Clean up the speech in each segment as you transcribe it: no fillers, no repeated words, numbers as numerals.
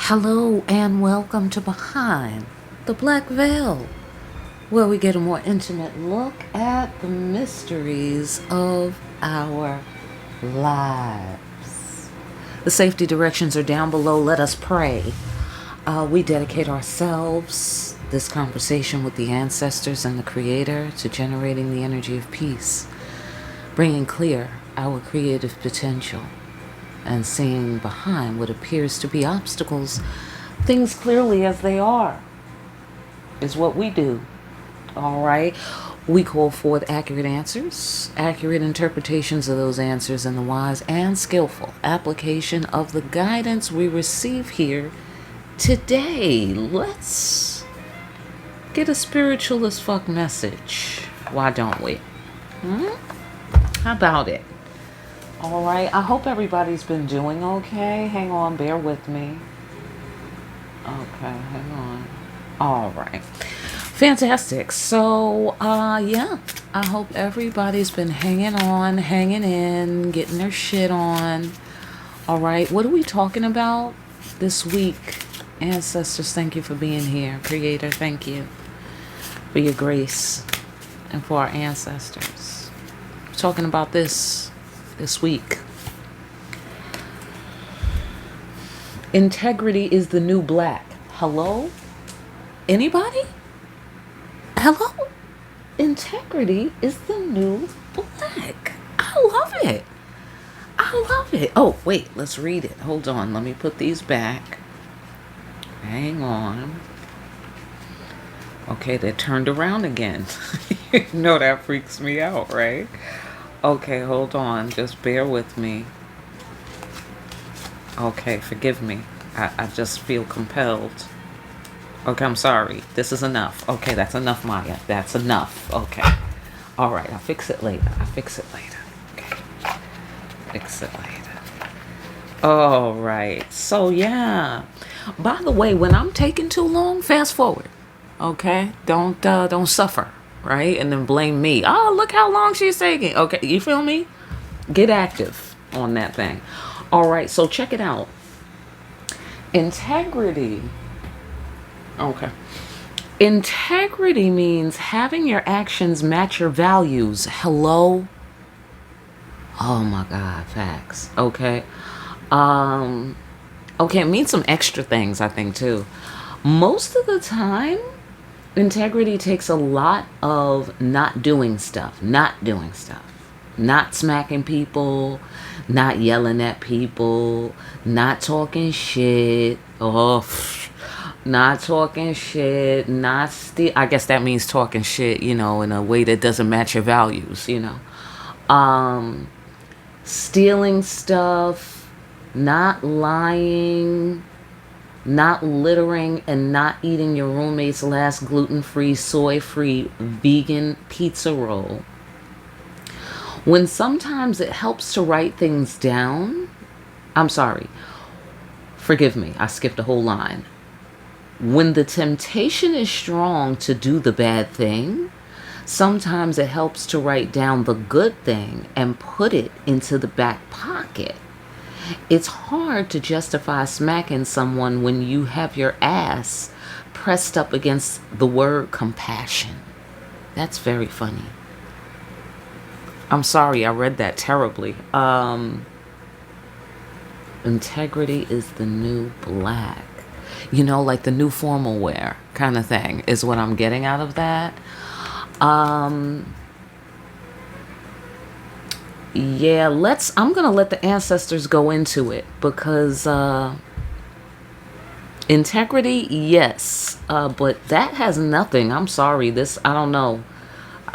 Hello and welcome to Behind the Black Veil, where we get a more intimate look at the mysteries of our lives. The safety directions are down below. Let us pray. We dedicate ourselves, this conversation with the ancestors and the Creator, to generating the energy of peace, bringing clear our creative potential, and seeing behind what appears to be obstacles, things clearly as they are, is what we do. All right. We call forth accurate answers, accurate interpretations of those answers, and the wise and skillful application of the guidance we receive here today. Let's get a spiritual as fuck message. Why don't we? How about it? All right. I hope everybody's been doing okay. Hang on. Bear with me. Okay. Hang on. All right. Fantastic. So, yeah. I hope everybody's been hanging on, hanging in, getting their shit on. All right. What are we talking about this week? Ancestors, thank you for being here. Creator, thank you for your grace and for our ancestors. We're talking about this week. Integrity is the new black. Hello? Anybody? Hello? Integrity is the new black. I love it. I love it. Oh, wait, let's read it. Hold on. Let me put these back. Hang on. Okay, they're turned around again. You know that freaks me out, right? Okay, hold on. Just bear with me. Okay, forgive me. I just feel compelled. Okay, I'm sorry. This is enough. Okay, that's enough, Maya. That's enough. Okay. All right, I'll fix it later. Okay. Fix it later. All right. So, yeah. By the way, when I'm taking too long, fast forward. Okay? Don't suffer. Right? And then blame me. Oh, look how long she's taking. Okay, you feel me? Get active on that thing. All right, so check it out. Integrity. Okay. Integrity means having your actions match your values. Hello? Oh my God, facts. Okay. Okay, it means some extra things, I think, too. Most of the time, integrity takes a lot of not doing stuff, not smacking people, not yelling at people, not talking shit, not talking shit, I guess that means talking shit, in a way that doesn't match your values, stealing stuff, not lying, not littering, and not eating your roommate's last gluten-free, soy-free, vegan pizza roll. When sometimes it helps to write things down, I'm sorry, forgive me, I skipped a whole line. When the temptation is strong to do the bad thing, sometimes it helps to write down the good thing and put it into the back pocket. It's hard to justify smacking someone when you have your ass pressed up against the word compassion. That's very funny. I'm sorry, I read that terribly. Integrity is the new black. Like the new formal wear kind of thing is what I'm getting out of that. Yeah, I'm going to let the ancestors go into it because integrity, yes, but that has nothing. I'm sorry. I don't know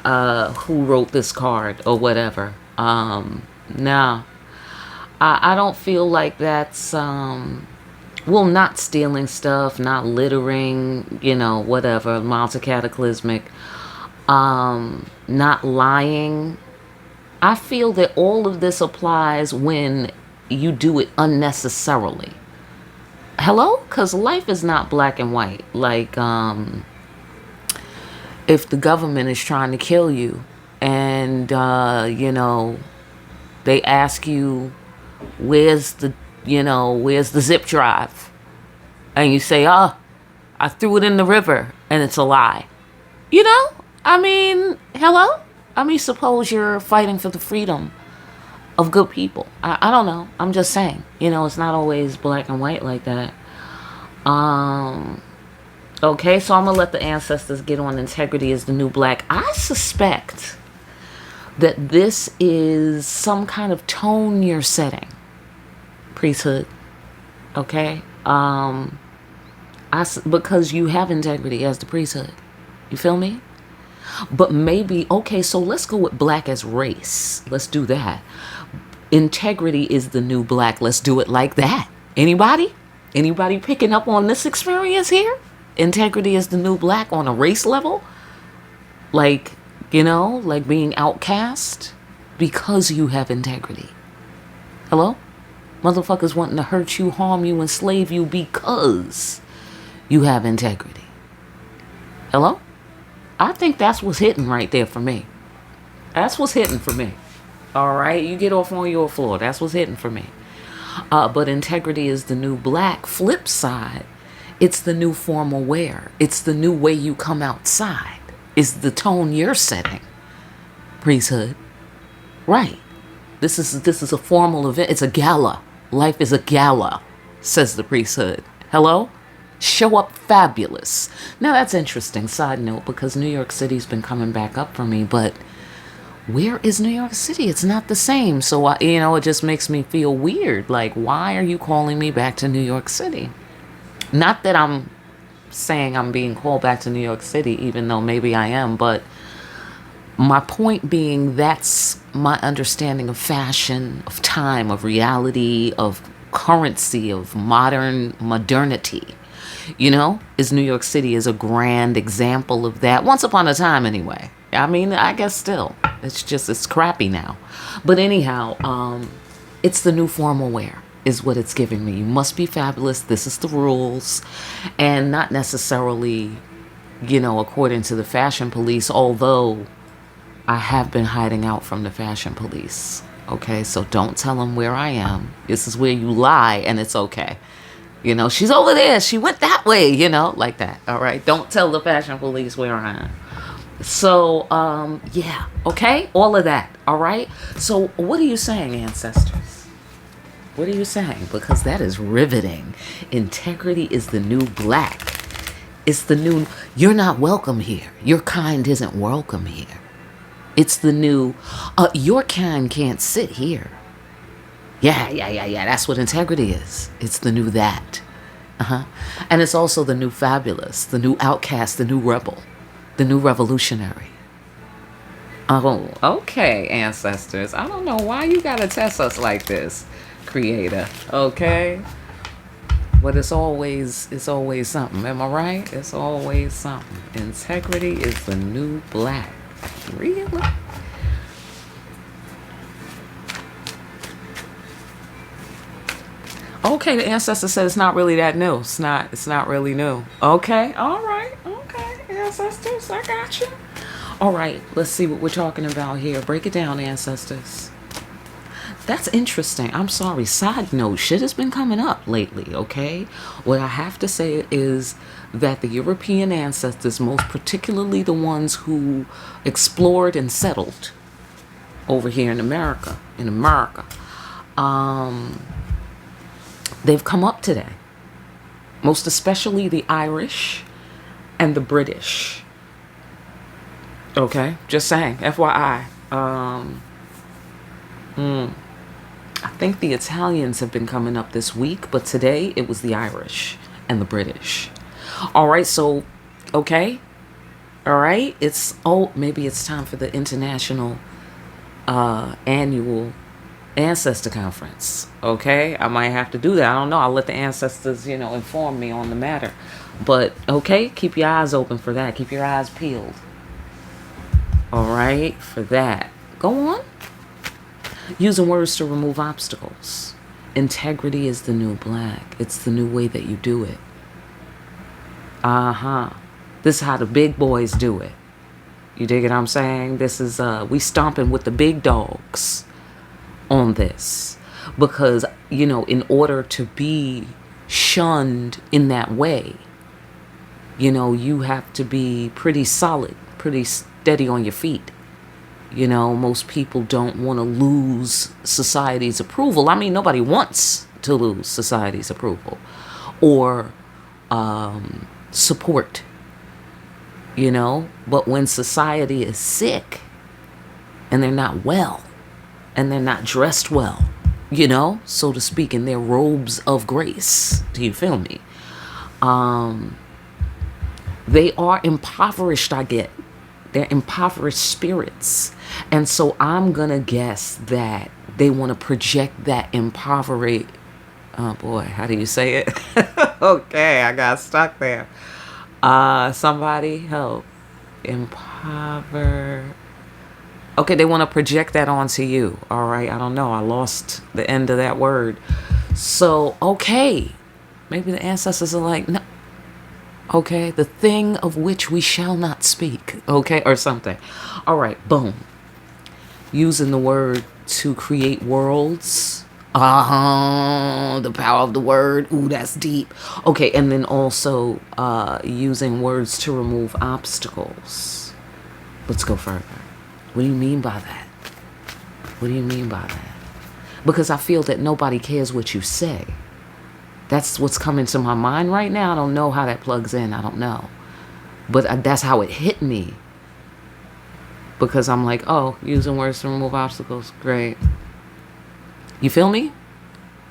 who wrote this card or whatever. No, I don't feel like that's, not stealing stuff, not littering, whatever, mild to cataclysmic, not lying. I feel that all of this applies when you do it unnecessarily. Hello? Because life is not black and white. Like, if the government is trying to kill you and, they ask you, where's the zip drive? and you say, oh, I threw it in the river, and it's a lie. You know? I mean, hello? I mean, suppose you're fighting for the freedom of good people. I don't know. I'm just saying. You know, it's not always black and white like that. Okay, so I'm going to let the ancestors get on integrity is the new black. I suspect that this is some kind of tone you're setting. Priesthood. Okay? Because you have integrity as the priesthood. You feel me? But maybe, okay, so let's go with black as race. Let's do that. Integrity is the new black. Let's do it like that. Anybody? Anybody picking up on this experience here? Integrity is the new black on a race level? Like, you know, like being outcast because you have integrity. Hello? Motherfuckers wanting to hurt you, harm you, enslave you because you have integrity. Hello? I think that's what's hitting right there for me. That's what's hitting for me. All right? You get off on your floor. That's what's hitting for me. But integrity is the new black. Flip side, it's the new formal wear. It's the new way you come outside. It's the tone you're setting. Priesthood. Right. This is a formal event. It's a gala. Life is a gala, says the priesthood. Hello? Show up fabulous. Now that's interesting, side note, because New York City's been coming back up for me, but where is New York City? It's not the same. So, it just makes me feel weird. Like, why are you calling me back to New York City? Not that I'm saying I'm being called back to New York City, even though maybe I am, but my point being, that's my understanding of fashion, of time, of reality, of currency, of modernity. Is New York City is a grand example of that. Once upon a time, anyway. I mean, I guess still. It's crappy now. But anyhow, it's the new formal wear is what it's giving me. You must be fabulous. This is the rules. And not necessarily, according to the fashion police, although I have been hiding out from the fashion police. Okay, so don't tell them where I am. This is where you lie, and it's okay. She's over there. She went that way, like that. All right. Don't tell the fashion police where I am. So, yeah. Okay. All of that. All right. So what are you saying, ancestors? What are you saying? Because that is riveting. Integrity is the new black. It's the new, you're not welcome here. Your kind isn't welcome here. It's the new, your kind can't sit here. Yeah. That's what integrity is. It's the new that. And it's also the new fabulous, the new outcast, the new rebel, the new revolutionary. Oh, okay, ancestors. I don't know why you gotta test us like this, creator. Okay? But it's always something. Am I right? It's always something. Integrity is the new black. Really? Okay, the ancestor said it's not really that new. It's not really new. Okay, all right. Okay, ancestors, I got you. All right, let's see what we're talking about here. Break it down, ancestors. That's interesting. I'm sorry. Side note, shit has been coming up lately, okay? What I have to say is that the European ancestors, most particularly the ones who explored and settled over here in America, they've come up today, most especially the Irish and the British. Okay, just saying, FYI. I think the Italians have been coming up this week, but today it was the Irish and the British. All right, so, okay. All right, maybe it's time for the international annual ancestor conference. Okay, I might have to do that. I don't know. I'll let the ancestors, inform me on the matter. But okay, keep your eyes open for that. Keep your eyes peeled. All right, for that. Go on. Using words to remove obstacles. Integrity is the new black. It's the new way that you do it. This is how the big boys do it. You dig what I'm saying? This is we stomping with the big dogs on this, because in order to be shunned in that way. You know, you have to be pretty solid, pretty steady on your feet. You know, most people don't want to lose society's approval. I mean, nobody wants to lose society's approval or support, you know. But when society is sick and they're not well and they're not dressed well, you know, so to speak, in their robes of grace, do you feel me? They are impoverished, I get. They're impoverished spirits. And so I'm going to guess that they want to project that impoverished. Oh boy, how do you say it? Okay, I got stuck there. Somebody help. Okay, they want to project that onto you. All right, I don't know. I lost the end of that word. So, okay. Maybe the ancestors are like, no. Okay, the thing of which we shall not speak, okay, or something. All right, boom. Using the word to create worlds. The power of the word. Ooh, that's deep. Okay, and then also using words to remove obstacles. Let's go further. What do you mean by that? What do you mean by that? Because I feel that nobody cares what you say. That's what's coming to my mind right now. I don't know how that plugs in. I don't know. But that's how it hit me. Because I'm like, oh, using words to remove obstacles. Great. You feel me?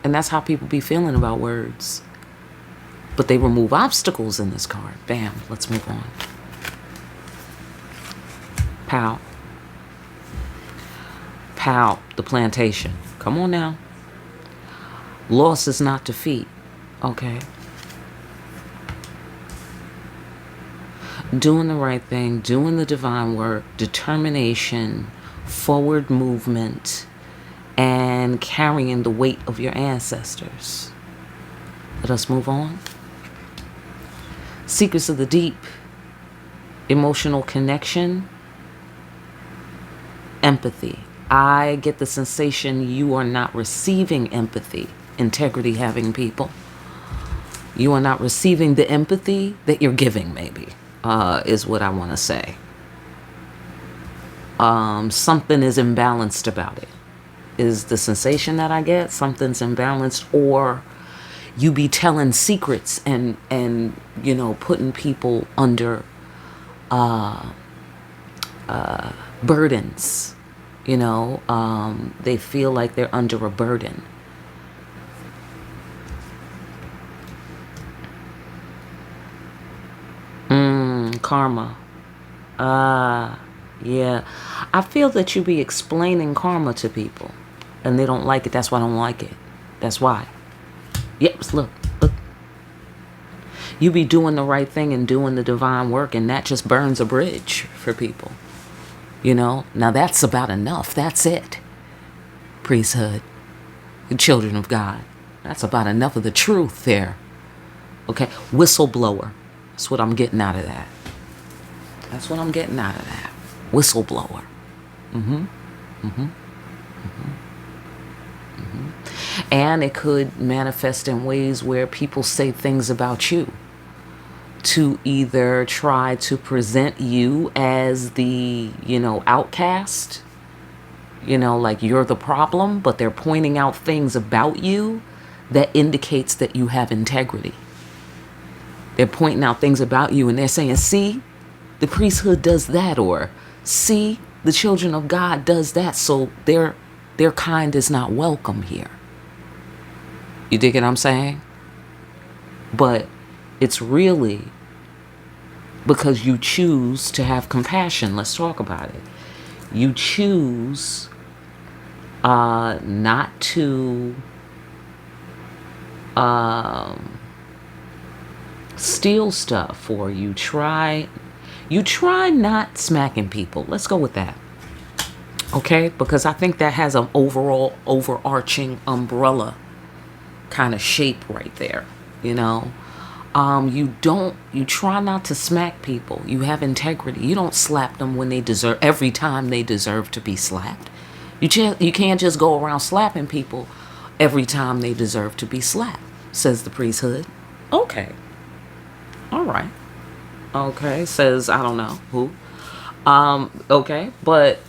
And that's how people be feeling about words. But they remove obstacles in this card. Bam. Let's move on. Pow. Pow. The plantation. Come on now. Loss is not defeat. Okay. Doing the right thing, doing the divine work, determination, forward movement, and carrying the weight of your ancestors. Let us move on. Secrets of the deep, emotional connection, empathy. I get the sensation you are not receiving empathy, integrity having people. You are not receiving the empathy that you're giving, maybe, is what I want to say. Something is imbalanced about it, is the sensation that I get. Something's imbalanced, or you be telling secrets and you know, putting people under burdens. You know, they feel like they're under a burden. Karma. Yeah. I feel that you be explaining karma to people and they don't like it. That's why I don't like it. That's why. Yep, look. You be doing the right thing and doing the divine work, and that just burns a bridge for people. You know? Now that's about enough. That's it. Priesthood. The children of God. That's about enough of the truth there. Okay? Whistleblower. That's what I'm getting out of that. That's what I'm getting out of that. Whistleblower. And it could manifest in ways where people say things about you to either try to present you as the, you know, outcast, you know, like you're the problem, but they're pointing out things about you that indicates that you have integrity. They're pointing out things about you and they're saying, see, the priesthood does that, or see, the children of God does that, so their kind is not welcome here. You dig what I'm saying? But it's really because you choose to have compassion. Let's talk about it. You choose not to steal stuff, or you try not smacking people. Let's go with that. Okay? Because I think that has an overall overarching umbrella kind of shape right there. You know? You try not to smack people. You have integrity. You don't slap them when they deserve, every time they deserve to be slapped. You can't just go around slapping people every time they deserve to be slapped. says the priesthood. Okay. All right. Okay, says I don't know who. Okay, but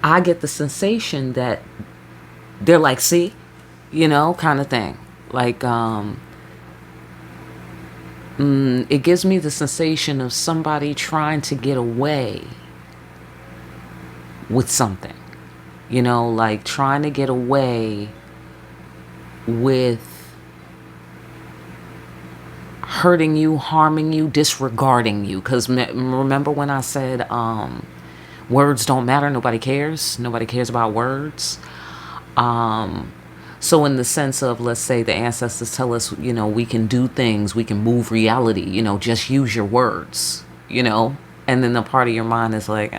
I get the sensation that they're like, see, kind of thing. Like, it gives me the sensation of somebody trying to get away with something. Like trying to get away with hurting you, harming you, disregarding you. Because remember when I said words don't matter, nobody cares about words. So in the sense of, let's say the ancestors tell us, we can do things, we can move reality, just use your words, and then the part of your mind is like,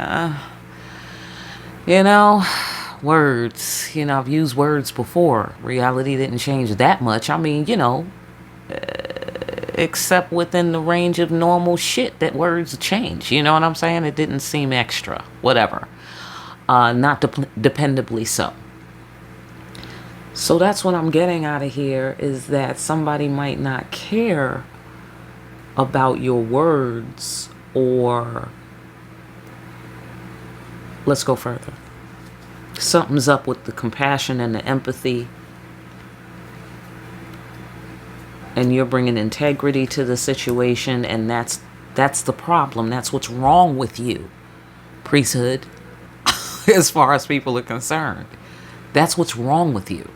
words, I've used words before. Reality didn't change that much. I mean, except within the range of normal shit that words change. You know what I'm saying? It didn't seem extra, whatever. Not dependably so. So that's what I'm getting out of here, is that somebody might not care about your words, or let's go further. Something's up with the compassion and the empathy, and you're bringing integrity to the situation, and that's the problem. That's what's wrong with you, priesthood, as far as people are concerned. That's what's wrong with you.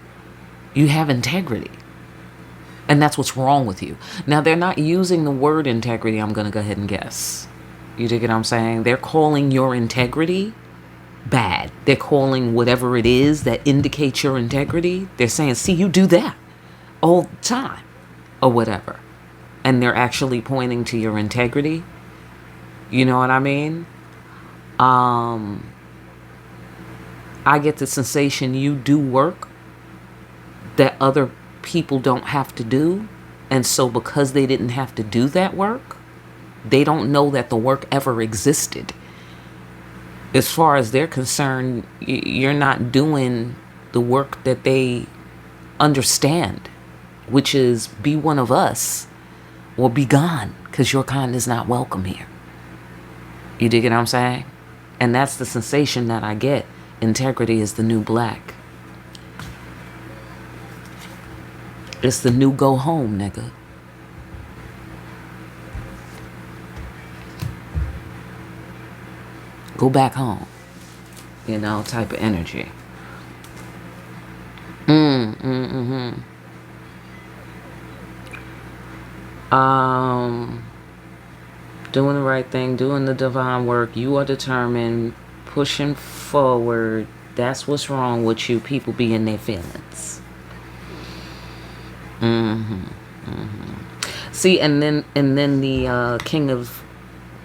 You have integrity, and that's what's wrong with you. Now, they're not using the word integrity, I'm going to go ahead and guess. You dig what I'm saying? They're calling your integrity bad. They're calling whatever it is that indicates your integrity, they're saying, see, you do that all the time, or whatever. And they're actually pointing to your integrity. You know what I mean? I get the sensation you do work that other people don't have to do. And so because they didn't have to do that work, they don't know that the work ever existed. As far as they're concerned, you're not doing the work that they understand, which is be one of us or be gone, because your kind is not welcome here. You dig what I'm saying? And that's the sensation that I get. Integrity is the new black. It's the new go home, nigga. Go back home. Type of energy. Doing the right thing, doing the divine work. You are determined, pushing forward. That's what's wrong with you. People be in their feelings. See, and then the King of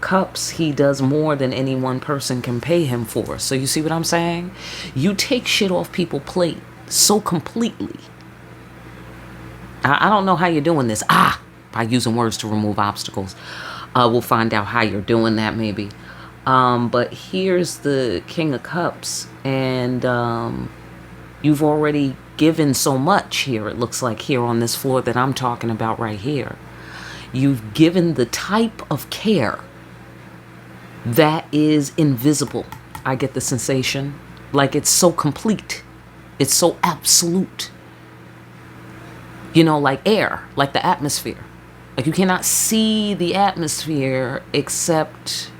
Cups, he does more than any one person can pay him for. So you see what I'm saying? You take shit off people's plate so completely. I don't know how you're doing this. By using words to remove obstacles. We'll find out how you're doing that maybe. But here's the King of Cups, and you've already given so much here, it looks like, here on this floor that I'm talking about right here. You've given the type of care that is invisible. I get the sensation. Like it's so complete. It's so absolute. Like air, like the atmosphere. Like you cannot see the atmosphere except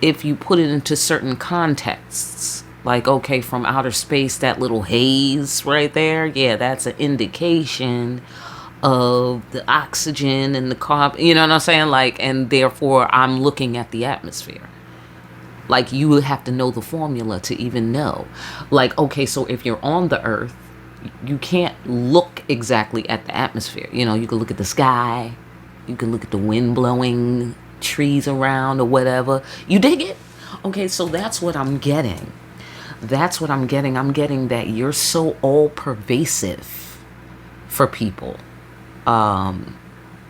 if you put it into certain contexts. Like, okay, from outer space, that little haze right there, yeah, that's an indication of the oxygen and the carbon, you know what I'm saying? Like, and therefore I'm looking at the atmosphere. Like, you would have to know the formula to even know. Like, okay, so if you're on the earth, you can't look exactly at the atmosphere. You can look at the sky, you can look at the wind blowing, trees around or whatever. You dig it? Okay, so that's what I'm getting. That's what I'm getting. I'm getting that you're so all pervasive for people,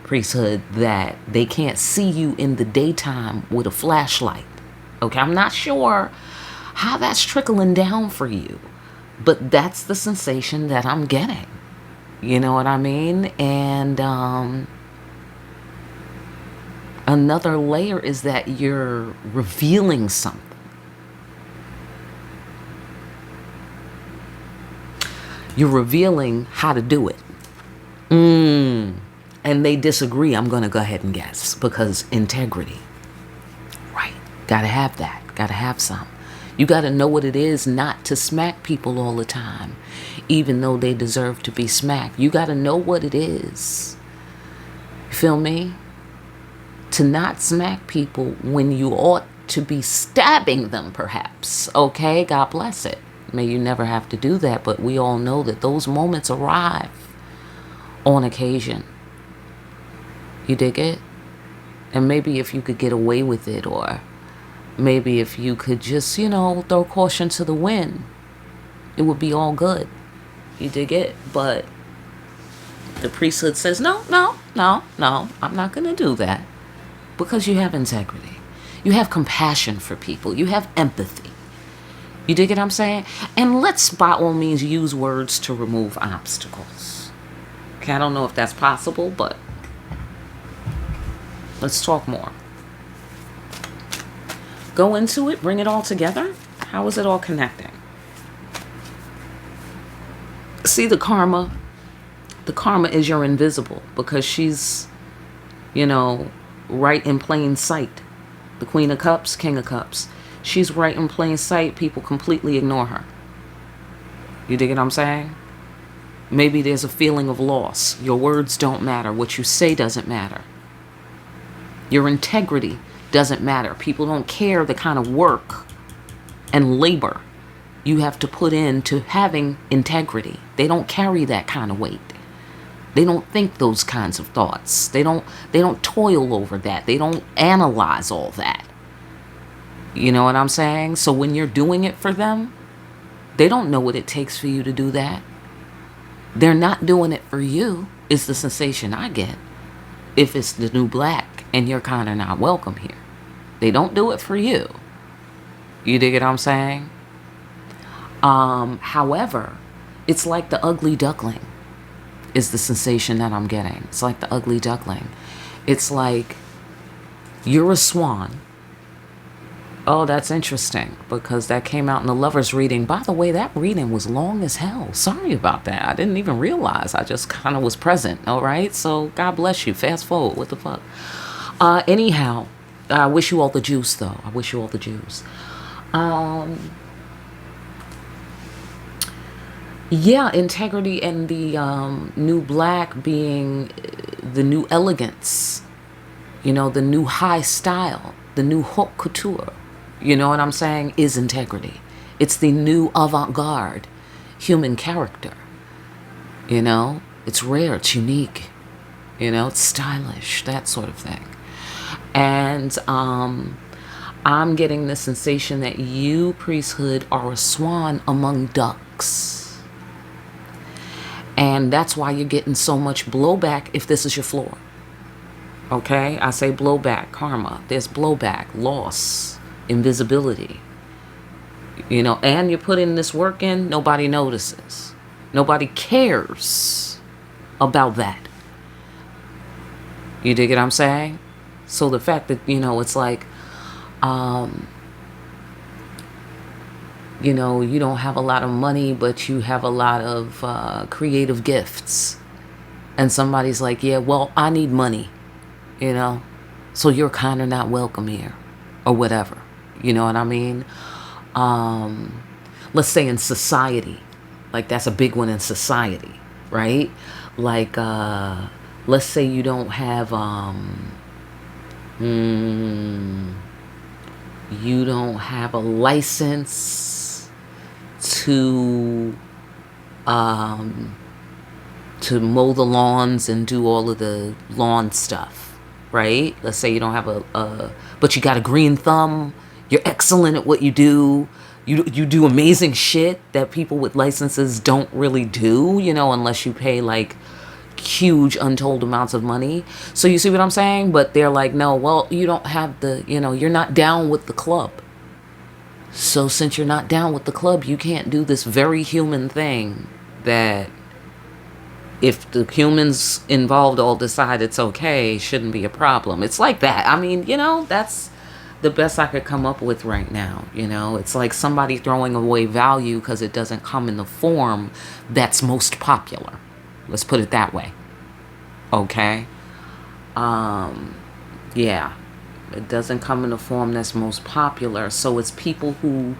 priesthood, that they can't see you in the daytime with a flashlight. Okay, I'm not sure how that's trickling down for you, but that's the sensation that I'm getting. You know what I mean? And another layer is that you're revealing something. You're revealing how to do it. And they disagree, I'm going to go ahead and guess, because integrity. Right. Got to have that. Got to have some. You got to know what it is not to smack people all the time, even though they deserve to be smacked. You got to know what it is. You feel me? To not smack people when you ought to be stabbing them, perhaps. Okay? God bless it. May you never have to do that, but we all know that those moments arrive on occasion. You dig it? And maybe if you could get away with it, or maybe if you could just, throw caution to the wind, it would be all good. You dig it? But the priesthood says, no, I'm not going to do that. Because you have integrity. You have compassion for people. You have empathy. You dig what I'm saying? And let's by all means use words to remove obstacles. Okay, I don't know if that's possible, but let's talk more. Go into it, bring it all together. How is it all connecting? See, the karma is your invisible, because she's, right in plain sight. The Queen of Cups, King of Cups. She's right in plain sight. People completely ignore her. You dig what I'm saying? Maybe there's a feeling of loss. Your words don't matter. What you say doesn't matter. Your integrity doesn't matter. People don't care the kind of work and labor you have to put into having integrity. They don't carry that kind of weight. They don't think those kinds of thoughts. They don't toil over that. They don't analyze all that. You know what I'm saying? So when you're doing it for them, they don't know what it takes for you to do that. They're not doing it for you, is the sensation I get. If it's the new black and you're kind of not welcome here. They don't do it for you. You dig what I'm saying? However, it's like the ugly duckling is the sensation that I'm getting. It's like the ugly duckling. It's like you're a swan. Oh, that's interesting, because that came out in the Lover's reading. By the way, that reading was long as hell. Sorry about that. I didn't even realize. I just kind of was present, all right? So God bless you. Fast forward. What the fuck? Anyhow, I wish you all the juice, though. I wish you all the juice. Yeah, integrity and the new black being the new elegance, the new high style, the new haute couture, you know what I'm saying, is integrity. It's the new avant-garde human character, it's rare, it's unique, it's stylish, that sort of thing. And I'm getting the sensation that you, priesthood, are a swan among ducks. And that's why you're getting so much blowback if this is your floor. Okay? I say blowback, karma. There's blowback, loss, invisibility. And you're putting this work in, nobody notices. Nobody cares about that. You dig what I'm saying? So the fact that, it's like, you don't have a lot of money, but you have a lot of creative gifts. And somebody's like, yeah, well, I need money, so you're kind of not welcome here, or whatever. You know what I mean? Let's say in society, like that's a big one in society, right? Like, let's say you don't have, you don't have a license to mow the lawns and do all of the lawn stuff, right? Let's say you don't have but you got a green thumb. You're excellent at what you do. You do amazing shit that people with licenses don't really do, unless you pay like huge untold amounts of money. So you see what I'm saying? But they're like, no, well, you don't have you're not down with the club. So since you're not down with the club, you can't do this very human thing that If the humans involved all decide it's okay, shouldn't be a problem. It's like that. I mean, that's the best I could come up with right now. It's like somebody throwing away value because it doesn't come in the form that's most popular. Let's put it that way. Okay? Yeah. It doesn't come in the form that's most popular. So it's people who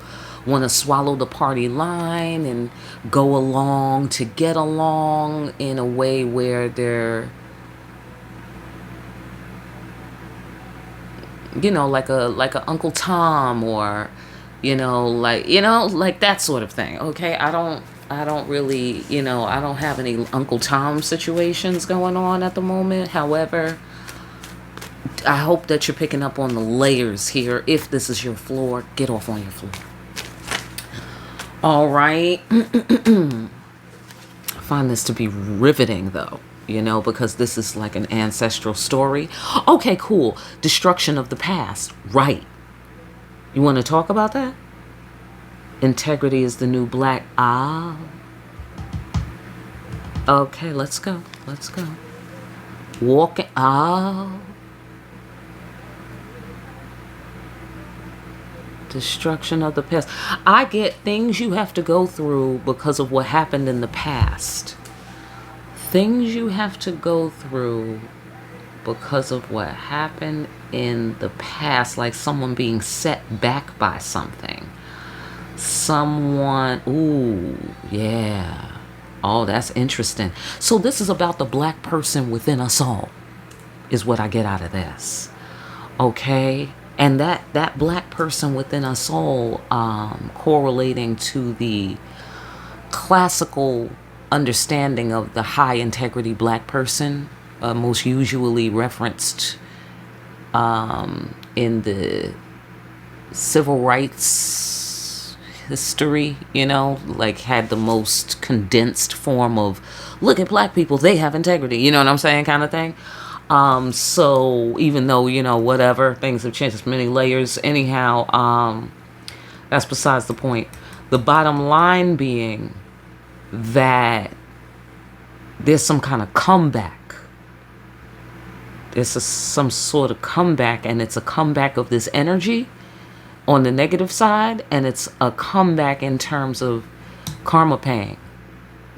want to swallow the party line and go along to get along in a way where they're, like a Uncle Tom, or like that sort of thing. Okay, I don't really, I don't have any Uncle Tom situations going on at the moment. However, I hope that you're picking up on the layers here. If this is your floor, get off on your floor. All right. I find this to be riveting, though, because this is like an ancestral story. Okay, cool. Destruction of the past. Right. You want to talk about that? Integrity is the new black. Okay, let's go. Walking. Destruction of the past. I get things you have to go through because of what happened in the past. Things you have to go through because of what happened in the past, like someone being set back by something. Someone, yeah. Oh, that's interesting. So this is about the black person within us all, is what I get out of this. Okay? And that black person within us all, correlating to the classical understanding of the high integrity black person, most usually referenced in the civil rights history, like had the most condensed form of, look at black people, they have integrity, you know what I'm saying, kind of thing. So even though, whatever, things have changed, there's many layers. Anyhow, that's besides the point. The bottom line being that there's some kind of comeback. There's some sort of comeback, and it's a comeback of this energy on the negative side, and it's a comeback in terms of karma paying.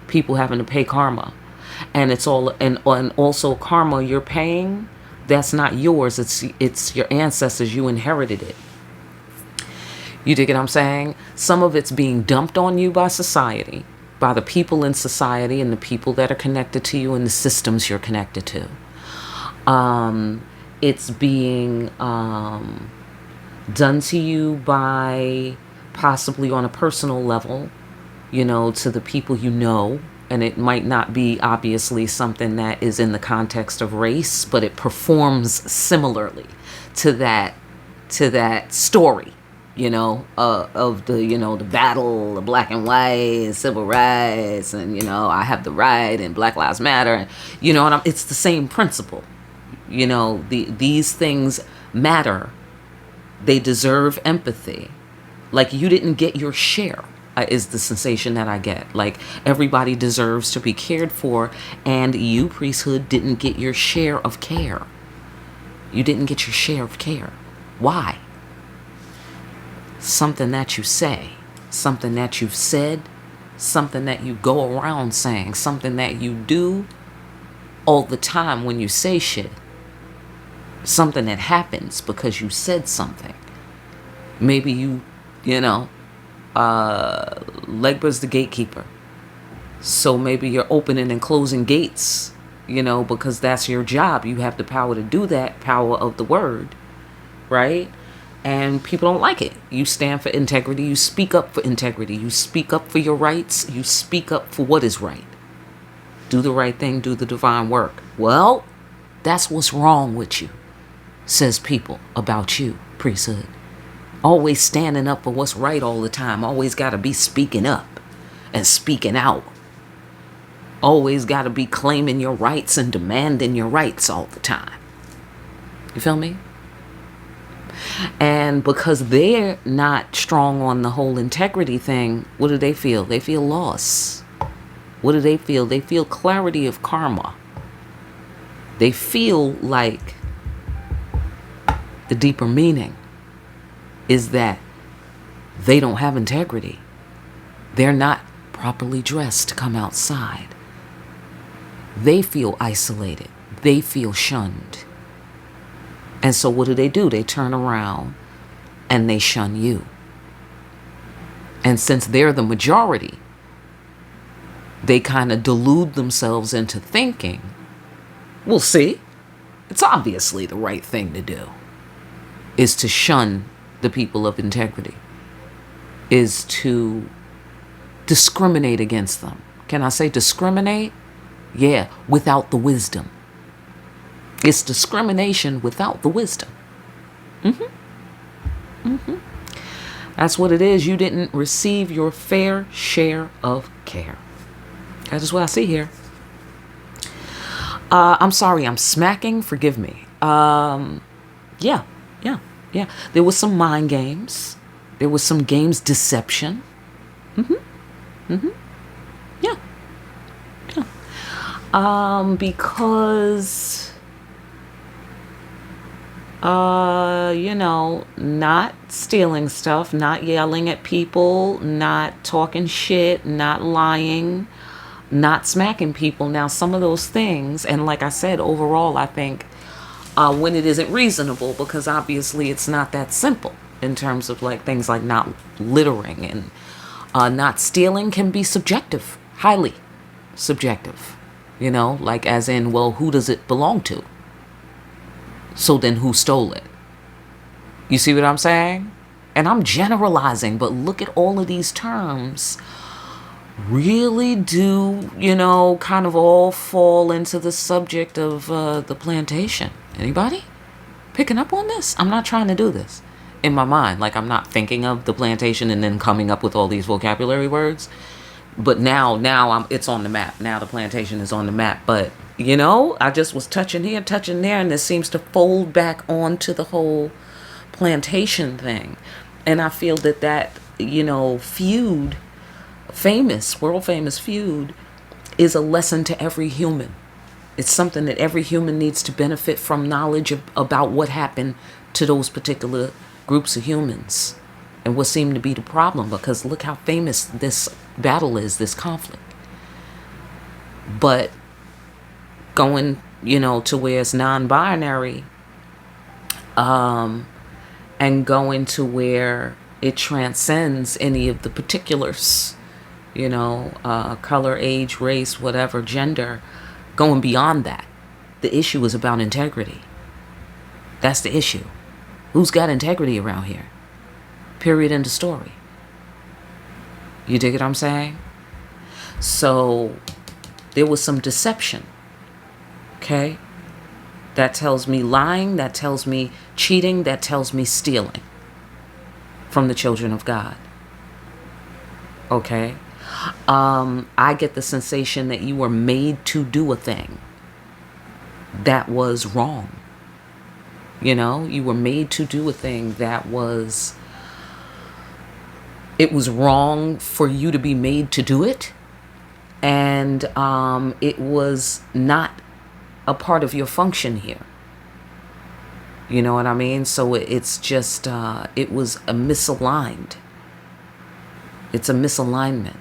People having to pay karma. And it's all, and also karma you're paying, that's not yours. It's your ancestors. You inherited it. You dig what I'm saying? Some of it's being dumped on you by society, by the people in society and the people that are connected to you and the systems you're connected to. It's being done to you by, possibly on a personal level, to the people you know. And it might not be obviously something that is in the context of race, but it performs similarly to that story, of the, the battle, the black and white, civil rights, and, I have the right, and Black Lives Matter, and, it's the same principle. These things matter. They deserve empathy. Like, you didn't get your share. Is the sensation that I get. Like, everybody deserves to be cared for, and you, priesthood, didn't get your share of care. You didn't get your share of care. Why? Something that you say, something that you've said, something that you go around saying, something that you do all the time when you say shit. Something that happens because you said something. Maybe you, Legba's the gatekeeper. So maybe you're opening and closing gates, because that's your job. You have the power to do that, power of the word, right? And people don't like it. You stand for integrity. You speak up for integrity. You speak up for your rights. You speak up for what is right. Do the right thing. Do the divine work. Well, that's what's wrong with you, says people about you, priesthood. Always standing up for what's right all the time. Always got to be speaking up and speaking out. Always got to be claiming your rights and demanding your rights all the time. You feel me? And because they're not strong on the whole integrity thing, what do? They feel loss. What do they feel? They feel clarity of karma. They feel like the deeper meaning is that they don't have integrity. They're not properly dressed to come outside. They feel isolated. They feel shunned. And so what do? They turn around and they shun you. And since they're the majority, they kind of delude themselves into thinking, well, see, it's obviously the right thing to do, is to shun the people of integrity, is to discriminate against them. Can I say discriminate? Yeah, without the wisdom. It's discrimination without the wisdom. That's what it is. You didn't receive your fair share of care. That is what I see here. I'm sorry, I'm smacking. Forgive me. Yeah. There was some mind games. There was some games deception. Yeah. Because not stealing stuff, not yelling at people, not talking shit, not lying, not smacking people. Now, some of those things, and like I said, overall, I think when it isn't reasonable, because obviously it's not that simple in terms of like things like not littering and not stealing can be subjective, highly subjective, like as in, well, who does it belong to? So then who stole it? You see what I'm saying? And I'm generalizing, but look at all of these terms really do, kind of all fall into the subject of the plantation. Anybody picking up on this? I'm not trying to do this in my mind. Like, I'm not thinking of the plantation and then coming up with all these vocabulary words. But now it's on the map. Now the plantation is on the map. But, I just was touching here, touching there, and this seems to fold back onto the whole plantation thing. And I feel that feud, world famous feud, is a lesson to every human. It's something that every human needs to benefit from, knowledge about what happened to those particular groups of humans and what seemed to be the problem, because look how famous this battle is, this conflict. But going, to where it's non-binary, and going to where it transcends any of the particulars, color, age, race, whatever, gender, going beyond that. The issue is about integrity. That's the issue. Who's got integrity around here? Period, end of story. You dig what I'm saying? So there was some deception. Okay? That tells me lying. That tells me cheating. That tells me stealing from the children of God. Okay? I get the sensation that you were made to do a thing that was wrong. You were made to do a thing that was, it was wrong for you to be made to do it. And it was not a part of your function here. You know what I mean? So it's just, it was a misaligned. It's a misalignment.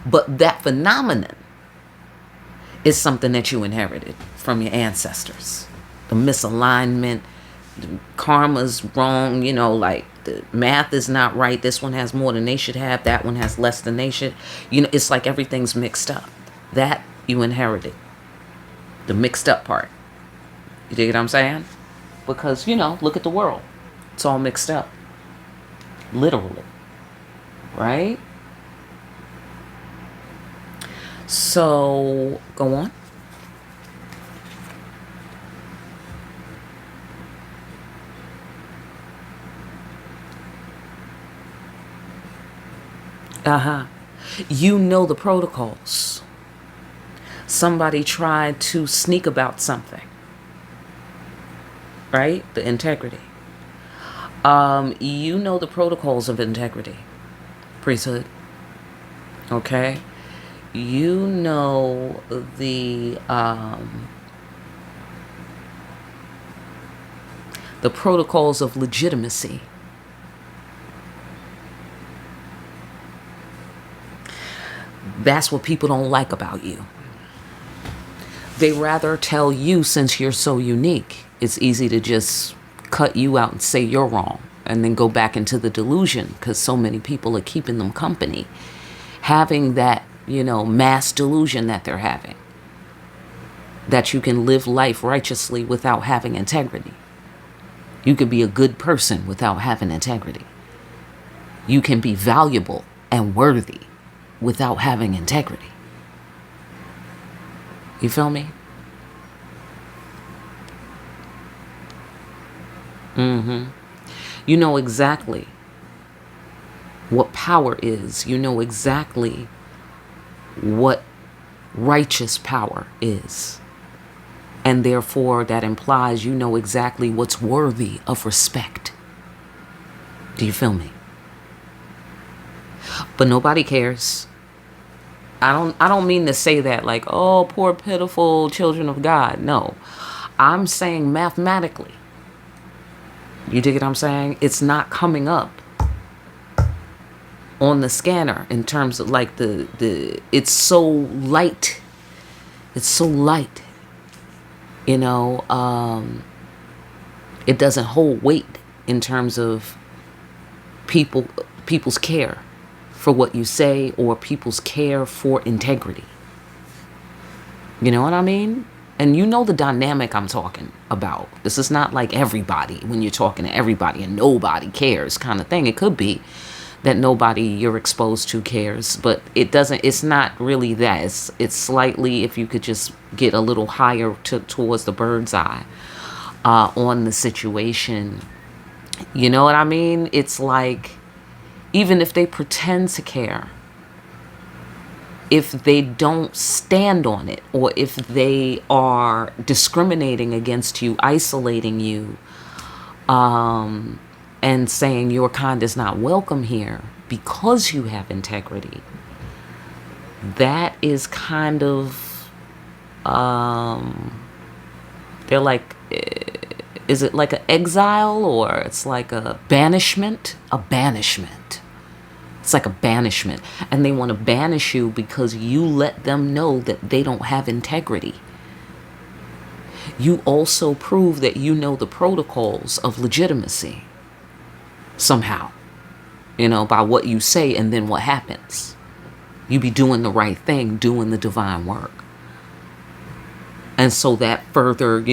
But that phenomenon is something that you inherited from your ancestors. The misalignment, the karma's wrong, like the math is not right. This one has more than they should have. That one has less than they should. It's like everything's mixed up. That you inherited. The mixed up part. You dig what I'm saying? Because, look at the world. It's all mixed up. Literally. Right? So, go on. You know the protocols. Somebody tried to sneak about something. Right? The integrity. You know the protocols of integrity. Priesthood. Okay? You know the protocols of legitimacy. That's what people don't like about you. They rather tell you, since you're so unique, it's easy to just cut you out and say you're wrong and then go back into the delusion because so many people are keeping them company, having that, mass delusion that they're having, that you can live life righteously without having integrity. You can be a good person without having integrity. You can be valuable and worthy without having integrity. You feel me? You know exactly what power is. You know exactly what righteous power is. And therefore, that implies you know exactly what's worthy of respect. Do you feel me? But nobody cares. I don't mean to say that like, oh, poor pitiful children of God. No. I'm saying mathematically. You dig what I'm saying? It's not coming up on the scanner in terms of like it's so light. It's so light. It doesn't hold weight in terms of people's care for what you say or people's care for integrity. You know what I mean? And you know the dynamic I'm talking about. This is not like everybody when you're talking to everybody and nobody cares kind of thing. It could be that nobody you're exposed to cares, but it's not really that. It's slightly, if you could just get a little higher towards the bird's eye on the situation. You know what I mean? It's like, even if they pretend to care, if they don't stand on it, or if they are discriminating against you, isolating you, and saying your kind is not welcome here because you have integrity, that is kind of, they're like, is it like an exile, or it's like a banishment? A banishment. It's like a banishment. And they want to banish you because you let them know that they don't have integrity. You also prove that you know the protocols of legitimacy somehow, by what you say and then what happens. You be doing the right thing, doing the divine work. And so that further,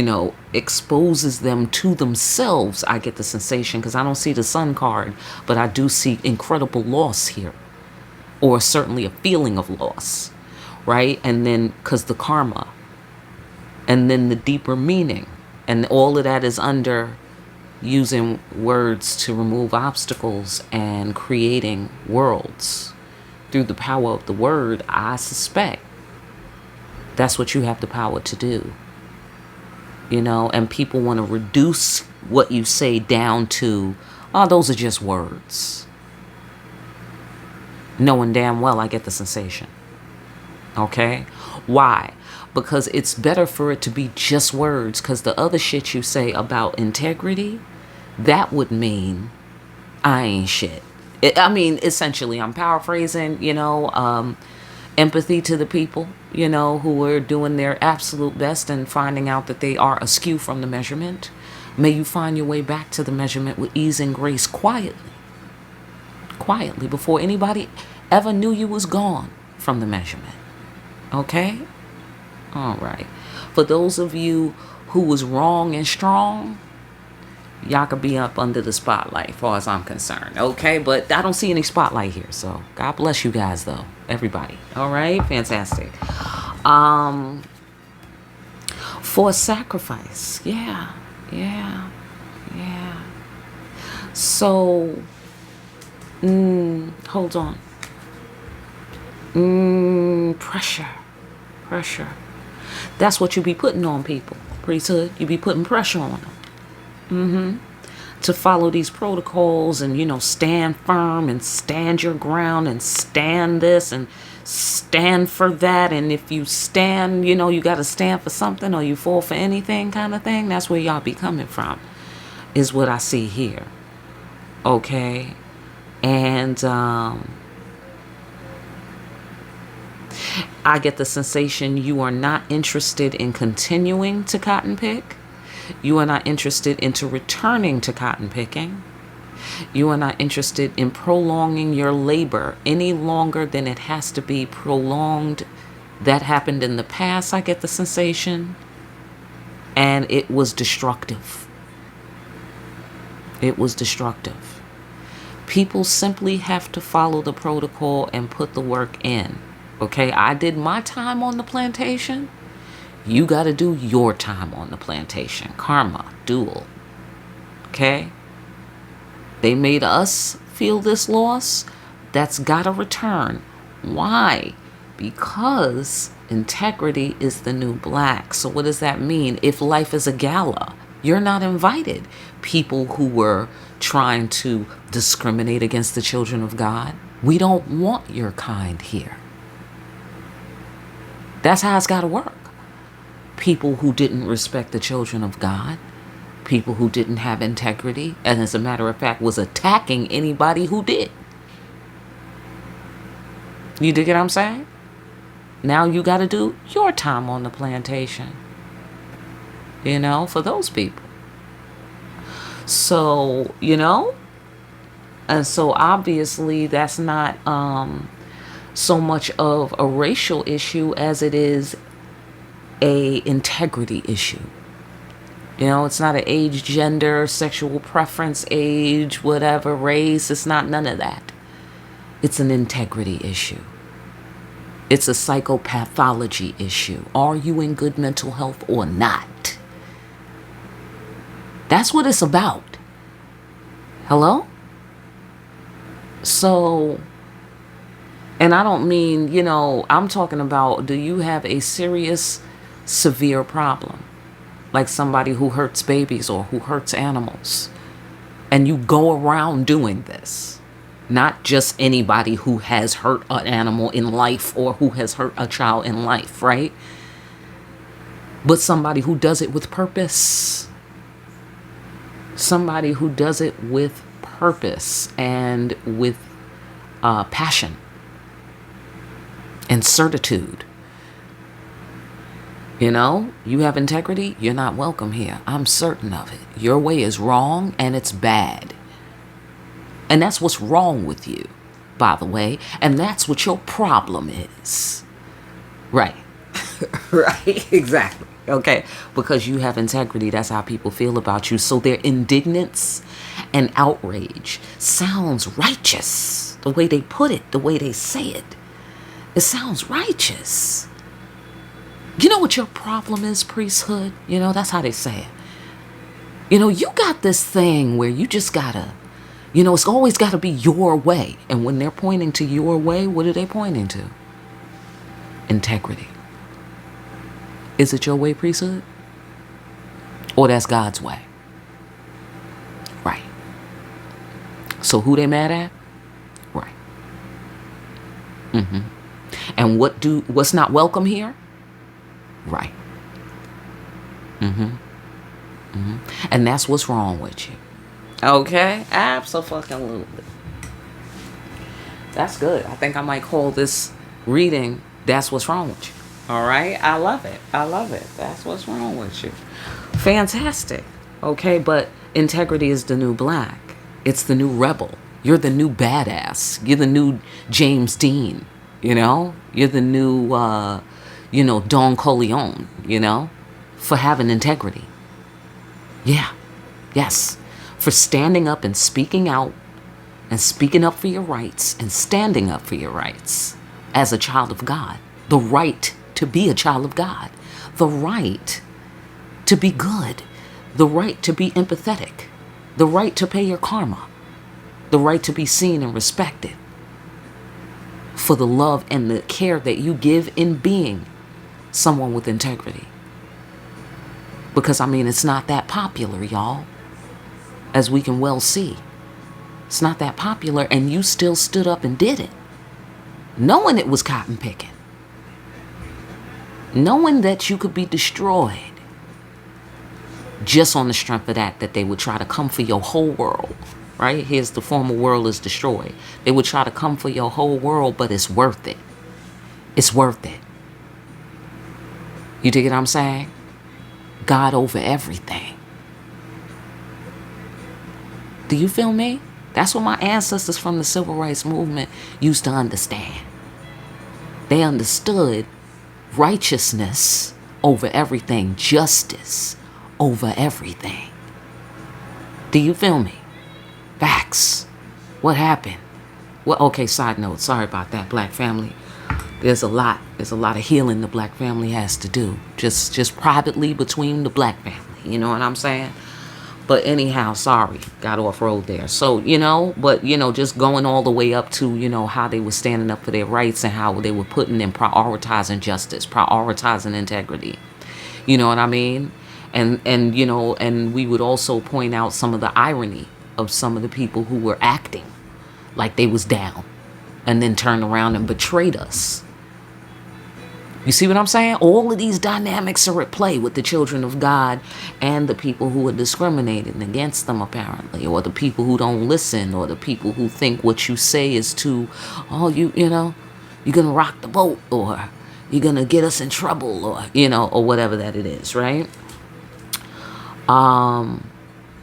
exposes them to themselves. I get the sensation, because I don't see the sun card, but I do see incredible loss here, or certainly a feeling of loss, right? And then, because the karma, and then the deeper meaning, and all of that is under using words to remove obstacles and creating worlds through the power of the word. I suspect that's what you have the power to do, and people want to reduce what you say down to, oh, those are just words. Knowing damn well I get the sensation. Okay? Why? Because it's better for it to be just words, because the other shit you say about integrity, that would mean I ain't shit. Essentially, I'm paraphrasing, empathy to the people, who are doing their absolute best and finding out that they are askew from the measurement. May you find your way back to the measurement with ease and grace quietly, before anybody ever knew you was gone from the measurement. Okay? All right. For those of you who was wrong and strong, y'all could be up under the spotlight as far as I'm concerned. Okay? But I don't see any spotlight here. So God bless you guys, though. Everybody. All right? Fantastic. For sacrifice. Yeah. So, hold on. Pressure. That's what you be putting on people. Priesthood, you be putting pressure on them. To follow these protocols and, stand firm and stand your ground and stand this and stand for that. And if you stand, you got to stand for something, or you fall for anything kind of thing. That's where y'all be coming from, is what I see here. Okay. And I get the sensation you are not interested in continuing to cotton pick. You are not interested into returning to cotton picking. You are not interested in prolonging your labor any longer than it has to be prolonged. That happened in the past, I get the sensation. And it was destructive. It was destructive. People simply have to follow the protocol and put the work in. Okay, I did my time on the plantation. You got to do your time on the plantation. Karma, dual. Okay? They made us feel this loss. That's got to return. Why? Because integrity is the new black. So what does that mean? If life is a gala, you're not invited. People who were trying to discriminate against the children of God, we don't want your kind here. That's how it's got to work. People who didn't respect the children of God, people who didn't have integrity, and as a matter of fact was attacking anybody who did. You dig what I'm saying? Now you got to do your time on the plantation, for those people. So, and so obviously that's not so much of a racial issue as it is a integrity issue. It's not an age, gender, sexual preference, age, whatever, race. It's not none of that. It's an integrity issue. It's a psychopathology issue. Are you in good mental health or not? That's what it's about. Hello? So, and I don't mean, I'm talking about, do you have a serious, severe problem? Like somebody who hurts babies or who hurts animals. And you go around doing this. Not just anybody who has hurt an animal in life or who has hurt a child in life, right? But somebody who does it with purpose. Somebody who does it with purpose and with passion and certitude. You have integrity, you're not welcome here. I'm certain of it. Your way is wrong and it's bad. And that's what's wrong with you, by the way. And that's what your problem is. Right. Right. Exactly. Okay. Because you have integrity. That's how people feel about you. So their indignance and outrage sounds righteous. The way they put it, the way they say it. It sounds righteous. You know what your problem is, priesthood? That's how they say it. You got this thing where you just gotta, it's always gotta be your way. And when they're pointing to your way, what are they pointing to? Integrity. Is it your way, priesthood? Or that's God's way? Right. So who they mad at? Right. And what's not welcome here? Right. And that's what's wrong with you. Okay? Absolutely. That's good. I think I might call this reading, That's What's Wrong with You. All right? I love it. That's what's wrong with you. Fantastic. Okay? But integrity is the new black. It's the new rebel. You're the new badass. You're the new James Dean. You're the new Don Corleone, for having integrity. Yeah. Yes. For standing up and speaking out and speaking up for your rights and standing up for your rights as a child of God. The right to be a child of God. The right to be good. The right to be empathetic. The right to pay your karma. The right to be seen and respected for the love and the care that you give in being someone with integrity. Because, it's not that popular, y'all. As we can well see. It's not that popular, and you still stood up and did it. knowing it was cotton picking, knowing that you could be destroyed just on the strength of that they would try to come for your whole world, right? Here's the former world is destroyed. They would try to come for your whole world, but it's worth it. It's worth it. You dig what I'm saying? God over everything. Do you feel me? That's what my ancestors from the civil rights movement used to understand. They understood righteousness over everything, justice over everything. Do you feel me? Facts. What happened? Well, okay, side note, sorry about that, black family. There's a lot of healing the black family has to do. Just privately between the black family. You know what I'm saying? But anyhow, sorry, got off road there. So, just going all the way up to, how they were standing up for their rights and how they were putting in prioritizing justice, prioritizing integrity. You know what I mean? And we would also point out some of the irony of some of the people who were acting like they was down and then turned around and betrayed us. You see what I'm saying? All of these dynamics are at play with the children of God and the people who are discriminating against them, apparently, or the people who don't listen, or the people who think what you say is too, you're going to rock the boat, or you're going to get us in trouble, or, or whatever that it is, right? And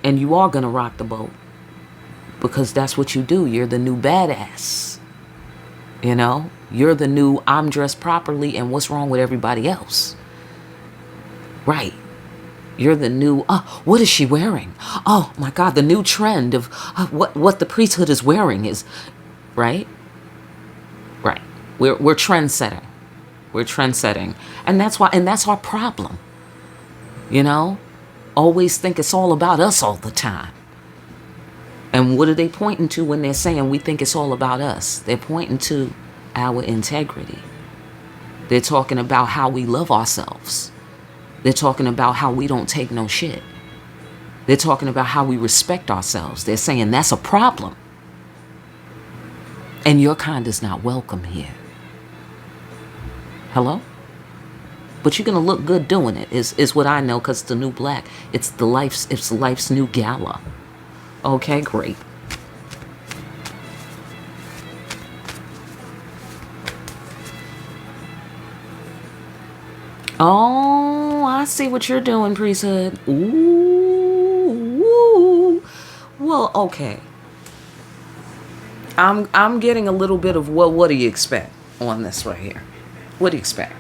you are going to rock the boat because that's what you do. You're the new badass. You're the new I'm dressed properly and what's wrong with everybody else. Right. You're the new, what is she wearing? Oh my God, the new trend of what the priesthood is wearing is, right? Right. We're trendsetting. We're trendsetting. And that's our problem. Always think it's all about us all the time. And what are they pointing to when they're saying we think it's all about us? They're pointing to our integrity. They're talking about how we love ourselves. They're talking about how we don't take no shit. They're talking about how we respect ourselves. They're saying that's a problem. And your kind is not welcome here. Hello? But you're going to look good doing it, is what I know, because it's the new black. It's life's new gala. Okay, great. Oh, I see what you're doing, Priesthood. Ooh. Well, okay. I'm getting a little bit of what do you expect on this right here? What do you expect?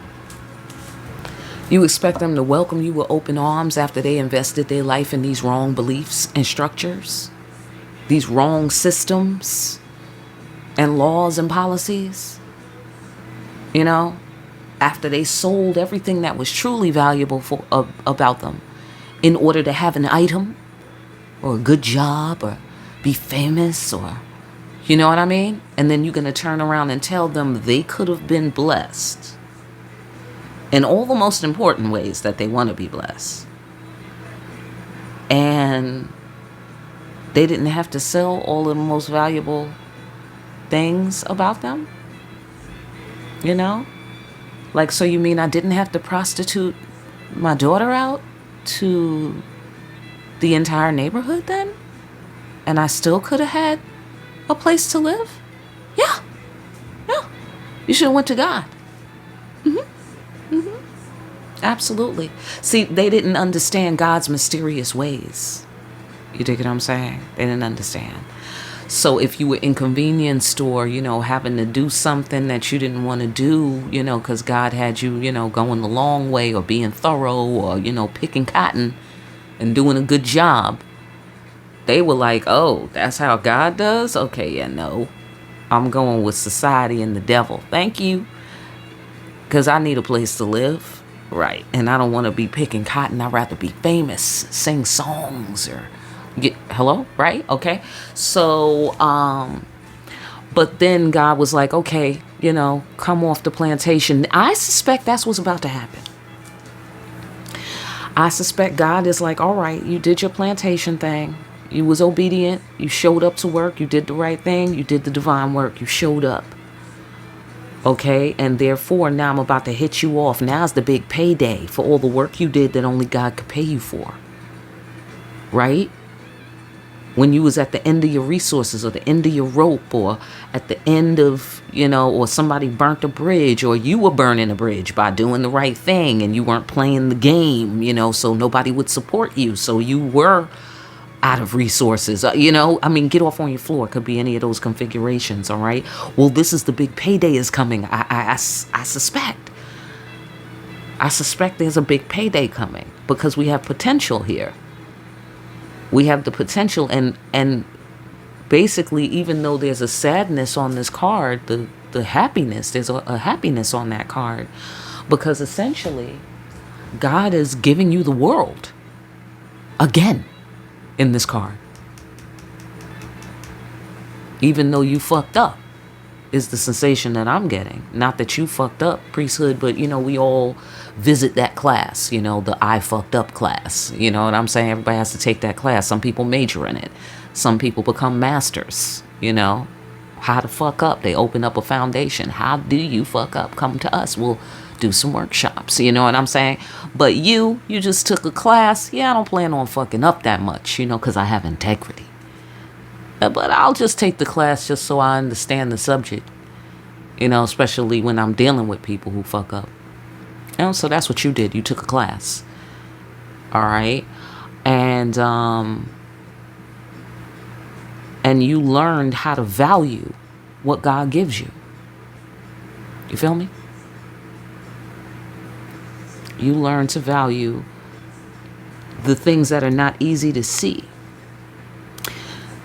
You expect them to welcome you with open arms after they invested their life in these wrong beliefs and structures? These wrong systems and laws and policies? After they sold everything that was truly valuable about them in order to have an item or a good job or be famous, or, you know what I mean? And then you're going to turn around and tell them they could have been blessed in all the most important ways that they want to be blessed. And they didn't have to sell all of the most valuable things about them? Like, so you mean I didn't have to prostitute my daughter out to the entire neighborhood then? And I still could have had a place to live? Yeah. You should have went to God. Absolutely. See, they didn't understand God's mysterious ways. You dig what I'm saying? They didn't understand. So if you were inconvenienced or, having to do something that you didn't want to do, because God had you, going the long way or being thorough or, picking cotton and doing a good job, they were like, oh, that's how God does? Okay, yeah, no. I'm going with society and the devil. Thank you. Because I need a place to live. Right. And I don't want to be picking cotton. I'd rather be famous, sing songs or hello, right? Okay. So, but then God was like, okay, come off the plantation. I suspect that's what's about to happen. I suspect God is like, all right, you did your plantation thing. You was obedient. You showed up to work. You did the right thing. You did the divine work. You showed up. Okay, and therefore now I'm about to hit you off. Now's the big payday for all the work you did that only God could pay you for. Right? When you was at the end of your resources, or the end of your rope, or at the end of, or somebody burnt a bridge, or you were burning a bridge by doing the right thing and you weren't playing the game, so nobody would support you. So you were out of resources, get off on your floor. It could be any of those configurations. All right. Well, this is the big payday is coming. I suspect there's a big payday coming because we have potential here. We have the potential, and basically, even though there's a sadness on this card, the happiness, there's a happiness on that card, because essentially God is giving you the world again in this card. Even though you fucked up is the sensation that I'm getting. Not that you fucked up, priesthood, but we all visit that class, the I fucked up class. You know what I'm saying? Everybody has to take that class. Some people major in it. Some people become masters, how to fuck up. They open up a foundation. How do you fuck up? Come to us. We'll do some workshops. You know what I'm saying? But you just took a class. Yeah, I don't plan on fucking up that much, because I have integrity. But I'll just take the class just so I understand the subject, especially when I'm dealing with people who fuck up. So that's what you did. You took a class. All right. And you learned how to value what God gives you. You feel me? You learn to value the things that are not easy to see.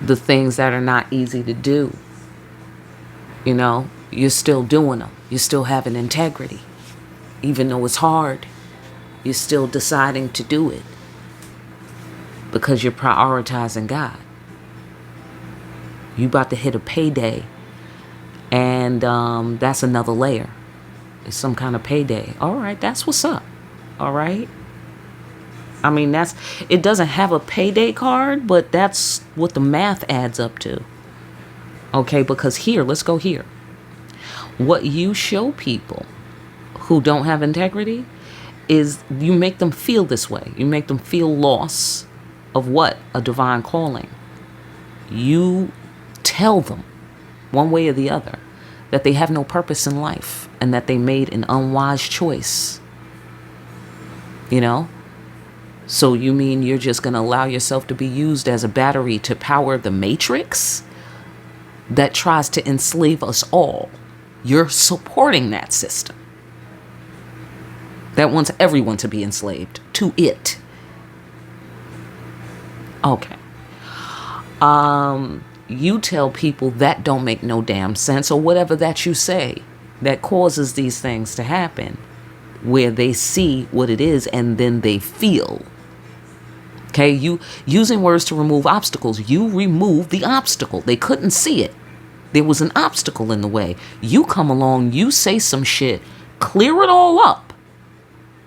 The things that are not easy to do. You're still doing them. You're still having integrity. Even though it's hard, you're still deciding to do it. Because you're prioritizing God. You about to hit a payday. And that's another layer. It's some kind of payday. All right, that's what's up. All right. It doesn't have a payday card, but that's what the math adds up to. Okay, because here, let's go here. What you show people who don't have integrity is you make them feel this way. You make them feel loss of what? A divine calling. You tell them, one way or the other, that they have no purpose in life and that they made an unwise choice. So you mean you're just going to allow yourself to be used as a battery to power the matrix that tries to enslave us all? You're supporting that system that wants everyone to be enslaved to it. Okay. You tell people that don't make no damn sense, or whatever that you say that causes these things to happen, where they see what it is and then they feel. Okay, you using words to remove obstacles. You remove the obstacle. They couldn't see it. There was an obstacle in the way. You come along, you say some shit, clear it all up.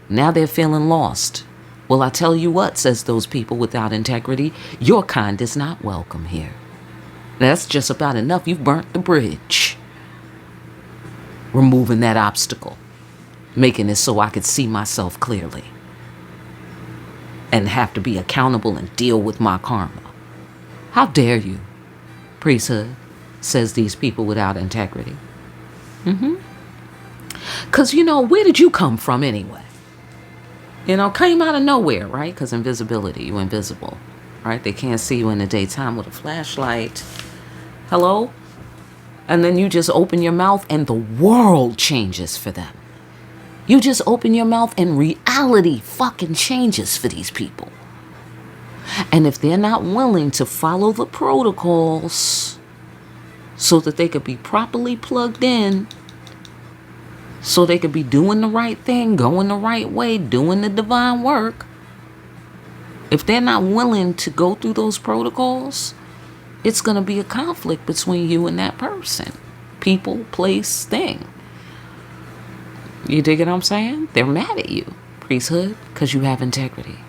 Now they're feeling lost. Well, I tell you what, says those people without integrity, your kind is not welcome here. That's just about enough. You've burnt the bridge. Removing that obstacle. Making it so I could see myself clearly. And have to be accountable and deal with my karma. How dare you, priesthood, says these people without integrity. Because, where did you come from anyway? Came out of nowhere, right? Because invisibility, you're invisible, right? They can't see you in the daytime with a flashlight. Hello? And then you just open your mouth and the world changes for them. You just open your mouth and reality fucking changes for these people. And if they're not willing to follow the protocols so that they could be properly plugged in, so they could be doing the right thing, going the right way, doing the divine work, if they're not willing to go through those protocols, it's going to be a conflict between you and that person. People, place, thing. You dig what I'm saying? They're mad at you, priesthood, because you have integrity.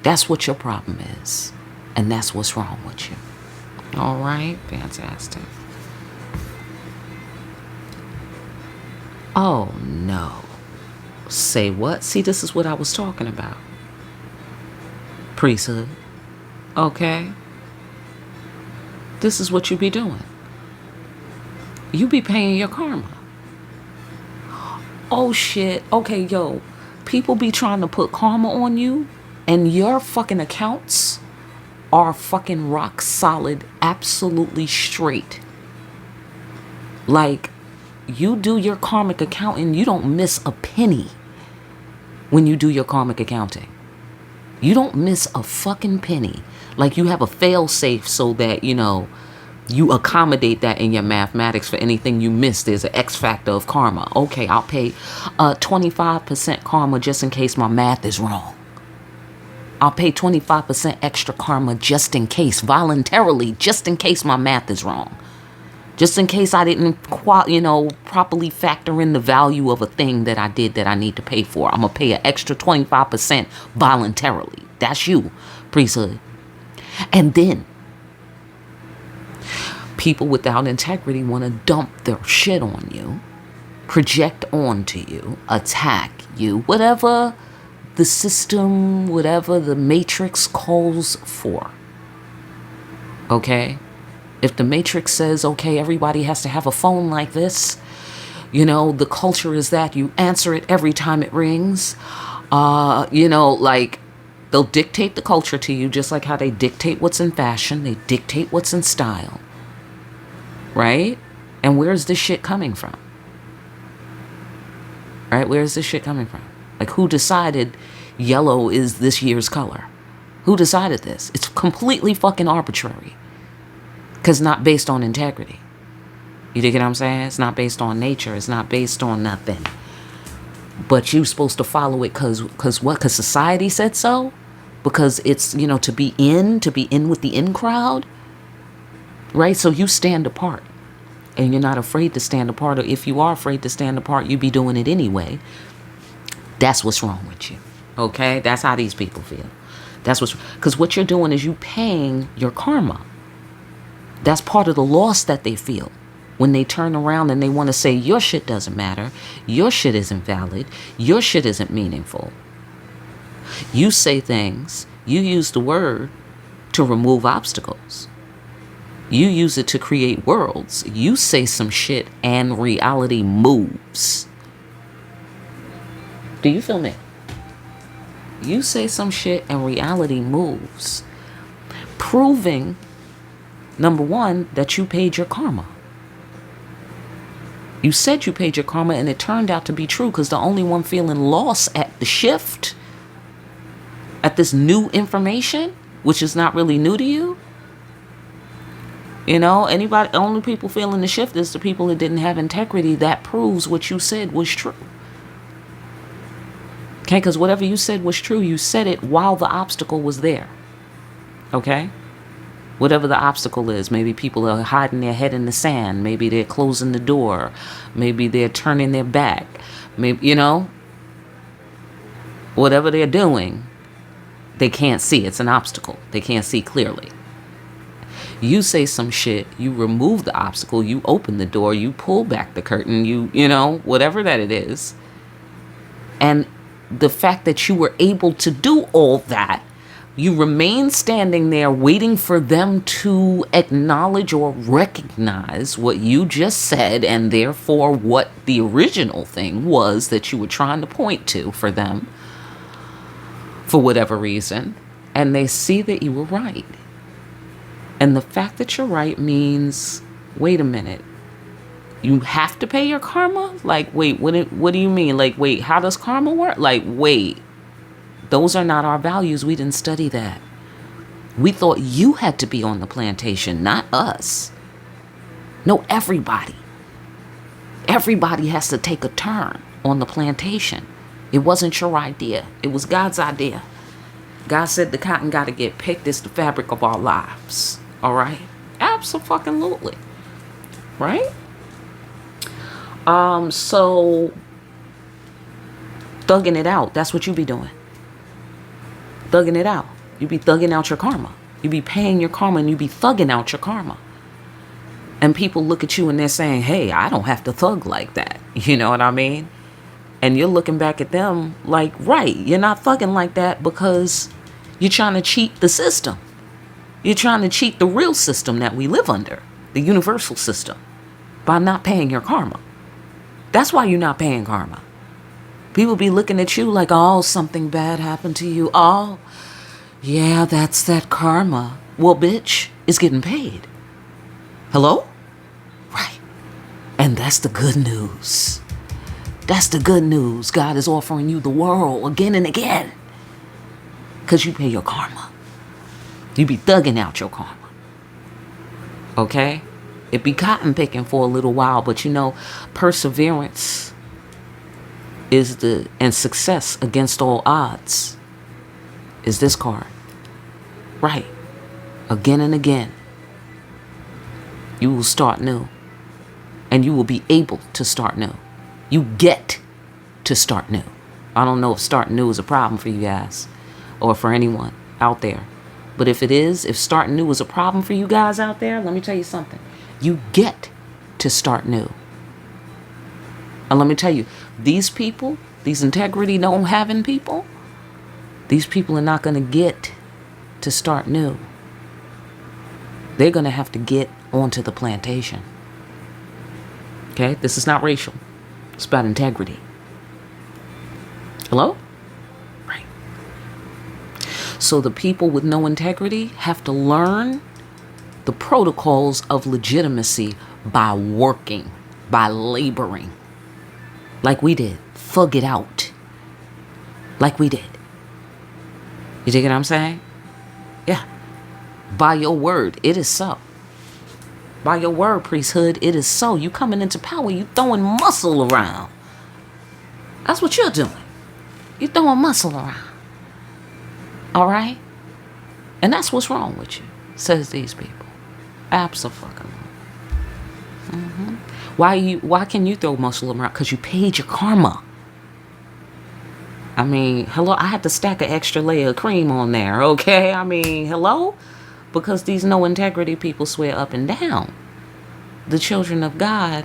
That's what your problem is. And that's what's wrong with you. All right? Fantastic. Oh no. Say what? See, this is what I was talking about. Priesthood. Okay? This is what you be doing. You be paying your karma. Oh shit. Okay, yo. People be trying to put karma on you, and your fucking accounts are fucking rock solid, absolutely straight. Like, you do your karmic accounting, you don't miss a penny when you do your karmic accounting. You don't miss a fucking penny. Like, you have a fail safe so that, you know, you accommodate that in your mathematics for anything you miss. There's an X factor of karma. Okay, I'll pay 25% karma just in case my math is wrong. I'll pay 25% extra karma just in case, voluntarily, just in case my math is wrong. Just in case I didn't, properly factor in the value of a thing that I did that I need to pay for. I'm going to pay an extra 25% voluntarily. That's you, priesthood. And then, people without integrity want to dump their shit on you, project onto you, attack you, whatever the system, whatever the matrix calls for. Okay? If the matrix says, okay, everybody has to have a phone like this, the culture is that you answer it every time it rings. They'll dictate the culture to you just like how they dictate what's in fashion. They dictate what's in style. Right? And where's this shit coming from? Right? Where's this shit coming from? Like, who decided yellow is this year's color? Who decided this? It's completely fucking arbitrary. Because it's not based on integrity. You dig what I'm saying? It's not based on nature. It's not based on nothing. But you're supposed to follow it because what? Because society said so? Because it's, to be in with the in crowd? Right? So you stand apart. And you're not afraid to stand apart. Or if you are afraid to stand apart, you be doing it anyway. That's what's wrong with you. Okay? That's how these people feel. Because what you're doing is you paying your karma. That's part of the loss that they feel when they turn around and they want to say your shit doesn't matter, your shit isn't valid, your shit isn't meaningful. You say things, you use the word to remove obstacles. You use it to create worlds. You say some shit and reality moves. Do you feel me? You say some shit and reality moves. Proving, number one, that you paid your karma. You said you paid your karma and it turned out to be true because the only one feeling loss at the shift, at this new information, which is not really new to you. Only people feeling the shift is the people that didn't have integrity. That proves what you said was true. Okay, because whatever you said was true, you said it while the obstacle was there. Okay? Whatever the obstacle is, maybe people are hiding their head in the sand. Maybe they're closing the door. Maybe they're turning their back. Maybe, whatever they're doing, they can't see. It's an obstacle. They can't see clearly. You say some shit, you remove the obstacle, you open the door, you pull back the curtain, whatever that it is. And the fact that you were able to do all that, you remain standing there waiting for them to acknowledge or recognize what you just said, and therefore what the original thing was that you were trying to point to for them, for whatever reason, and they see that you were right. And the fact that you're right means, wait a minute, you have to pay your karma? Like, wait, what do you mean? Like, wait, how does karma work? Like, wait, those are not our values. We didn't study that. We thought you had to be on the plantation, not us. No, everybody. Everybody has to take a turn on the plantation. It wasn't your idea. It was God's idea. God said the cotton got to get picked. It's the fabric of our lives. All right? Absolutely. Right? So thugging it out. That's what you be doing. Thugging it out. You be thugging out your karma. You be paying your karma and you be thugging out your karma. And people look at you and they're saying, hey, I don't have to thug like that. You know what I mean? And you're looking back at them like, right, you're not fucking like that because you're trying to cheat the system. You're trying to cheat the real system that we live under, the universal system, by not paying your karma. That's why you're not paying karma. People be looking at you like, oh, something bad happened to you. Oh, yeah, that's that karma. Well, bitch, it's getting paid. Hello? Right. And that's the good news. That's the good news. God is offering you the world again and again. Because you pay your karma. You be thugging out your karma. Okay? It be cotton picking for a little while, but perseverance and success against all odds is this card. Right. Again and again. You will start new. And you will be able to start new. You get to start new. I don't know if starting new is a problem for you guys or for anyone out there. But if it is, if starting new is a problem for you guys out there, let me tell you something. You get to start new. And let me tell you, these people, these integrity don't having people, these people are not going to get to start new. They're going to have to get onto the plantation. Okay? This is not racial. It's about integrity. Hello? Right. So the people with no integrity have to learn the protocols of legitimacy by working, by laboring. Like we did. Thug it out. Like we did. You dig what I'm saying? Yeah. By your word, it is so. By your word, priesthood, it is so. You coming into power, you throwing muscle around. That's what you're doing. You're throwing muscle around. All right? And that's what's wrong with you, says these people. Absolutely. Mm-hmm. Why can you throw muscle around? Because you paid your karma. I mean, hello, I had to stack an extra layer of cream on there, okay? I mean, hello? Because these no integrity people swear up and down. The children of God,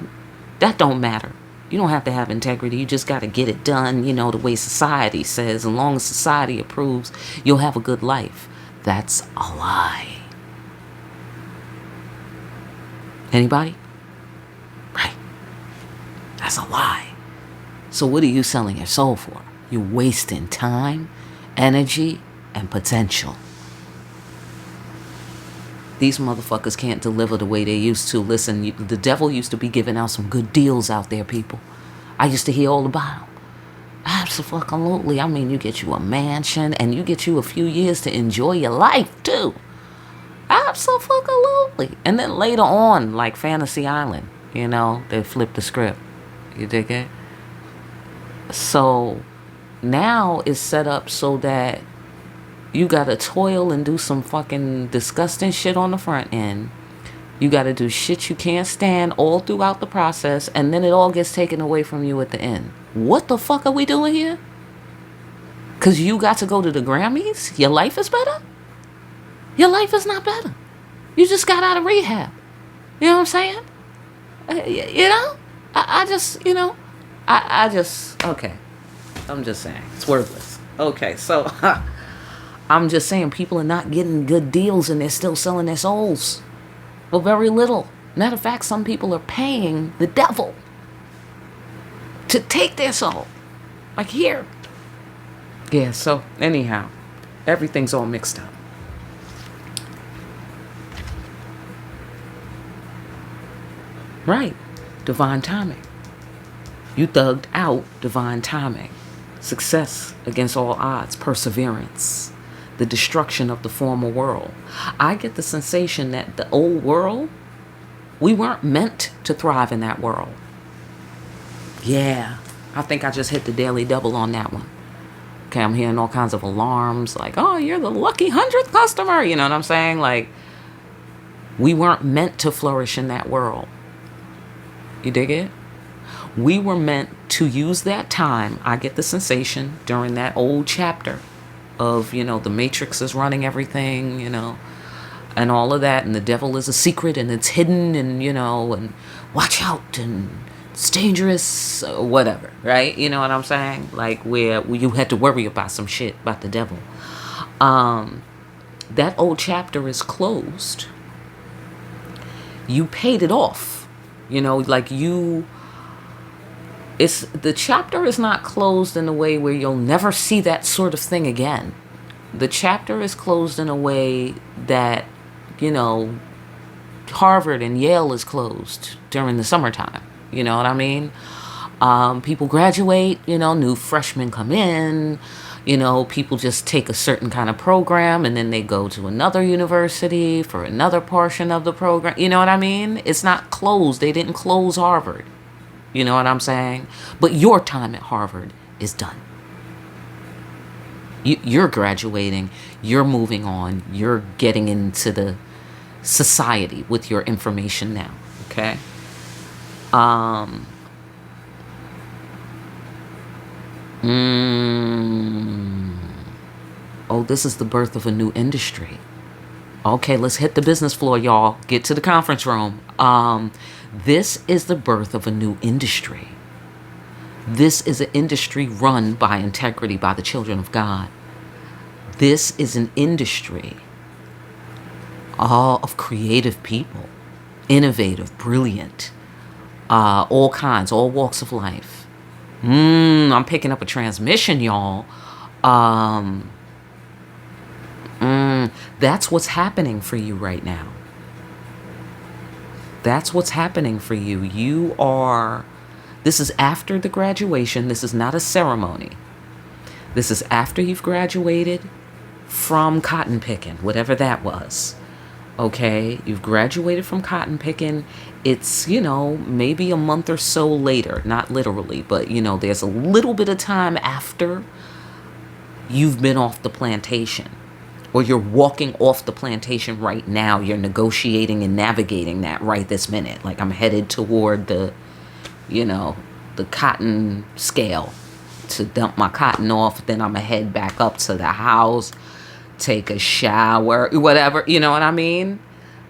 that don't matter. You don't have to have integrity. You just got to get it done, the way society says. As long as society approves, you'll have a good life. That's a lie. Anybody? Right. That's a lie. So what are you selling your soul for? You're wasting time, energy, and potential. These motherfuckers can't deliver the way they used to. Listen, the devil used to be giving out some good deals out there, people. I used to hear all about them. Absolutely. I mean, you get you a mansion and you get you a few years to enjoy your life, too. Absolutely. And then later on, like Fantasy Island, they flip the script. You dig it? So now it's set up so that you gotta toil and do some fucking disgusting shit on the front end. You gotta do shit you can't stand all throughout the process, and then it all gets taken away from you at the end. What the fuck are we doing here? Cause you got to go to the Grammys? Your life is better? Your life is not better. You just got out of rehab. You know what I'm saying? Okay. I'm just saying. It's worthless. Okay, so I'm just saying people are not getting good deals and they're still selling their souls for very little. Matter of fact, some people are paying the devil to take their soul. Like here. Yeah, so anyhow, everything's all mixed up. Right. Divine timing. You thugged out divine timing. Success against all odds. Perseverance. The destruction of the former world. I get the sensation that the old world, we weren't meant to thrive in that world. Yeah. I think I just hit the daily double on that one. Okay, I'm hearing all kinds of alarms like, oh, you're the lucky 100th customer. You know what I'm saying? Like, we weren't meant to flourish in that world. You dig it? We were meant to use that time. I get the sensation during that old chapter of, the Matrix is running everything, and all of that. And the devil is a secret and it's hidden and, and watch out and it's dangerous, whatever, right? You know what I'm saying? Like where you had to worry about some shit about the devil. That old chapter is closed. You paid it off. You know, like the chapter is not closed in a way where you'll never see that sort of thing again. The chapter is closed in a way that, you know, Harvard and Yale is closed during the summertime. You know what I mean? People graduate, you know, new freshmen come in, you know, people just take a certain kind of program and then they go to another university for another portion of the program. You know what I mean? It's not closed. They didn't close Harvard. You know what I'm saying? But your time at Harvard is done. You're graduating. You're moving on. You're getting into the society with your information now. Okay? Oh, this is the birth of a new industry. Okay, let's hit the business floor, y'all. Get to the conference room. This is the birth of a new industry. This is an industry run by integrity, by the children of God. This is an industry of creative people, innovative, brilliant, all kinds, all walks of life. I'm picking up a transmission, y'all. That's what's happening for you right now. That's what's happening for you. This is after the graduation. This is not a ceremony. This is after you've graduated from cotton picking, whatever that was. Okay, you've graduated from cotton picking. It's, you know, maybe a month or so later, not literally, but, you know, there's a little bit of time after you've been off the plantation, or you're walking off the plantation right now. You're negotiating and navigating that right this minute. Like, I'm headed toward the, you know, the cotton scale to dump my cotton off. Then I'm gonna head back up to the house, take a shower, whatever, you know what I mean?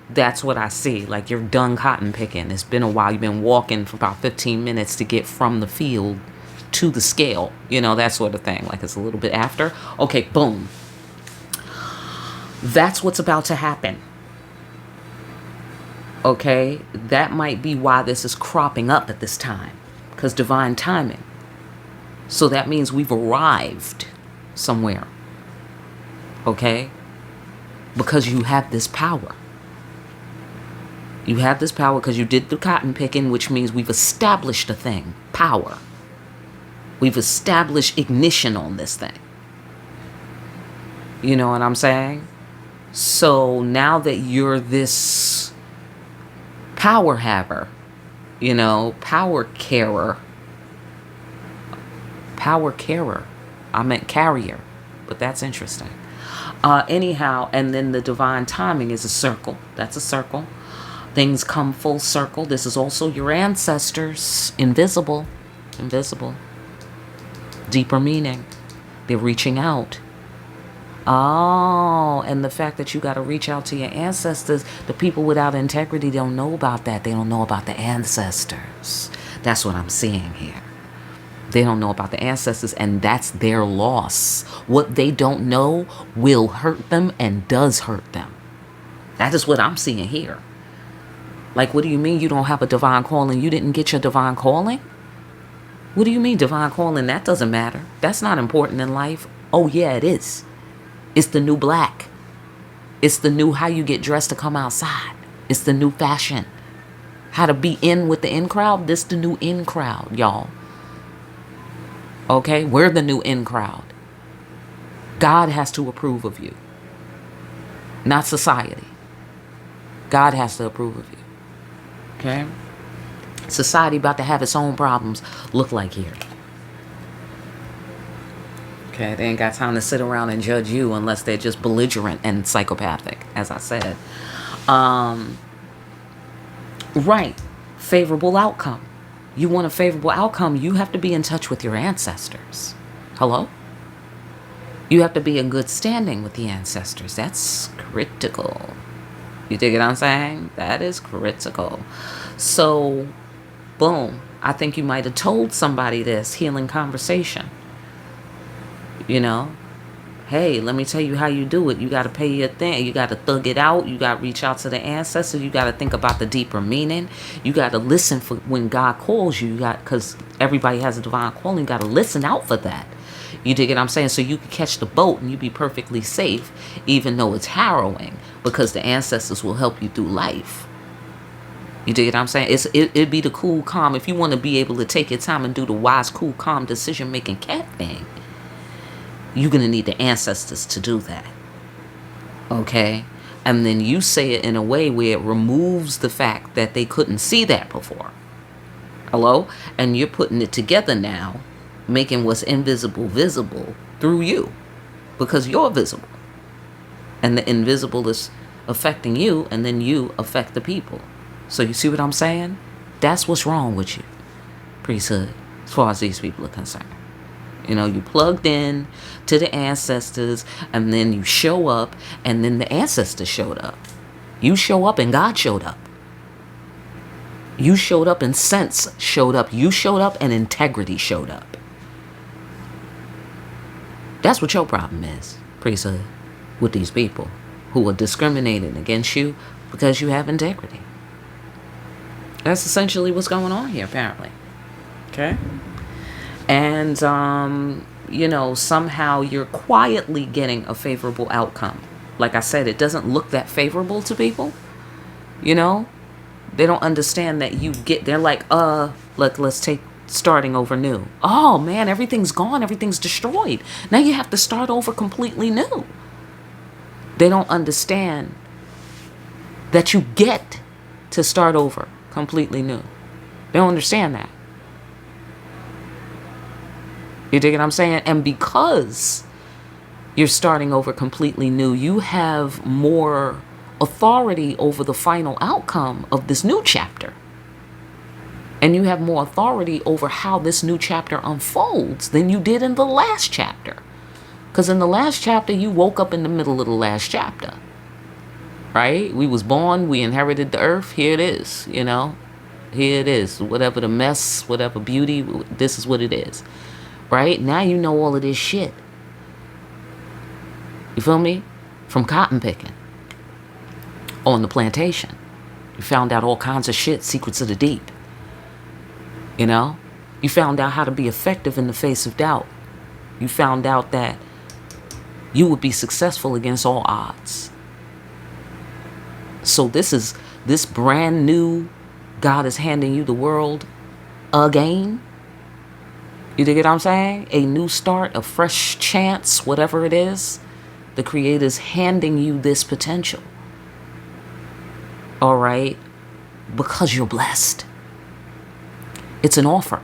That's what I see. Like, you're done cotton picking. It's been a while. You've been walking for about 15 minutes to get from the field to the scale, you know, that sort of thing. Like, it's a little bit after. Okay, boom. That's what's about to happen. Okay, that might be why this is cropping up at this time, because divine timing. So that means we've arrived somewhere. Okay, because you have this power. You have this power because you did the cotton picking, which means we've established a thing, power. We've established ignition on this thing. You know what I'm saying? So now that you're this power haver, you know, power carer. I meant carrier, but that's interesting. Anyhow, and then the divine timing is a circle. That's a circle. Things come full circle. This is also your ancestors. Invisible. Deeper meaning. They're reaching out. Oh, and the fact that you got to reach out to your ancestors, the people without integrity don't know about that. They don't know about the ancestors. That's what I'm seeing here. They don't know about the ancestors, and that's their loss. What they don't know will hurt them and does hurt them. That is what I'm seeing here. Like, what do you mean you don't have a divine calling? You didn't get your divine calling? What do you mean divine calling? That doesn't matter. That's not important in life. Oh, yeah, it is. It's the new black. It's the new how you get dressed to come outside. It's the new fashion. How to be in with the in crowd. This the new in crowd, y'all. Okay, we're the new in crowd. God has to approve of you, not society. God has to approve of you. Okay? Society about to have its own problems. Look like here. Okay, they ain't got time to sit around and judge you unless they're just belligerent and psychopathic, as I said. Right. Favorable outcome. You want a favorable outcome, you have to be in touch with your ancestors. Hello? You have to be in good standing with the ancestors. That's critical. You dig what I'm saying? That is critical. So Boom. I think you might have told somebody this healing conversation. You know, hey, let me tell you how you do it. You got to pay your thing. You got to thug it out. You got to reach out to the ancestors. You got to think about the deeper meaning. You got to listen for when God calls you. Because everybody has a divine calling. You got to listen out for that. You dig what I'm saying? So you can catch the boat and you be perfectly safe, even though it's harrowing, because the ancestors will help you through life. You dig what I'm saying? It'd be the cool, calm. If you want to be able to take your time and do the wise, cool, calm decision-making cat thing, you're going to need the ancestors to do that. Okay? And then you say it in a way where it removes the fact that they couldn't see that before. Hello? And you're putting it together now, making what's invisible visible through you, because you're visible. And the invisible is affecting you, and then you affect the people. So you see what I'm saying? That's what's wrong with you, priesthood, as far as these people are concerned. You know, you plugged in to the ancestors, and then you show up, and then the ancestors showed up. You show up and God showed up. You showed up and sense showed up. You showed up and integrity showed up. That's what your problem is, priesthood, with these people who are discriminating against you because you have integrity. That's essentially what's going on here, apparently. Okay? And, you know, somehow you're quietly getting a favorable outcome. Like I said, it doesn't look that favorable to people. You know? They don't understand that they're like, let's take starting over new. Oh, man, everything's gone. Everything's destroyed. Now you have to start over completely new. They don't understand that you get to start over completely new. They don't understand that. You dig what I'm saying? And because you're starting over completely new, you have more authority over the final outcome of this new chapter. And you have more authority over how this new chapter unfolds than you did in the last chapter. Because in the last chapter, you woke up in the middle of the last chapter. Right? We was born, we inherited the earth, here it is, you know. Here it is. Whatever the mess, whatever beauty, this is what it is. Right? Now you know all of this shit. You feel me? From cotton picking. On the plantation. You found out all kinds of shit, secrets of the deep. You know? You found out how to be effective in the face of doubt. You found out that you would be successful against all odds. So this brand new, God is handing you the world again. You dig what I'm saying? A new start, a fresh chance, whatever it is. The Creator's handing you this potential. All right? Because you're blessed. It's an offer.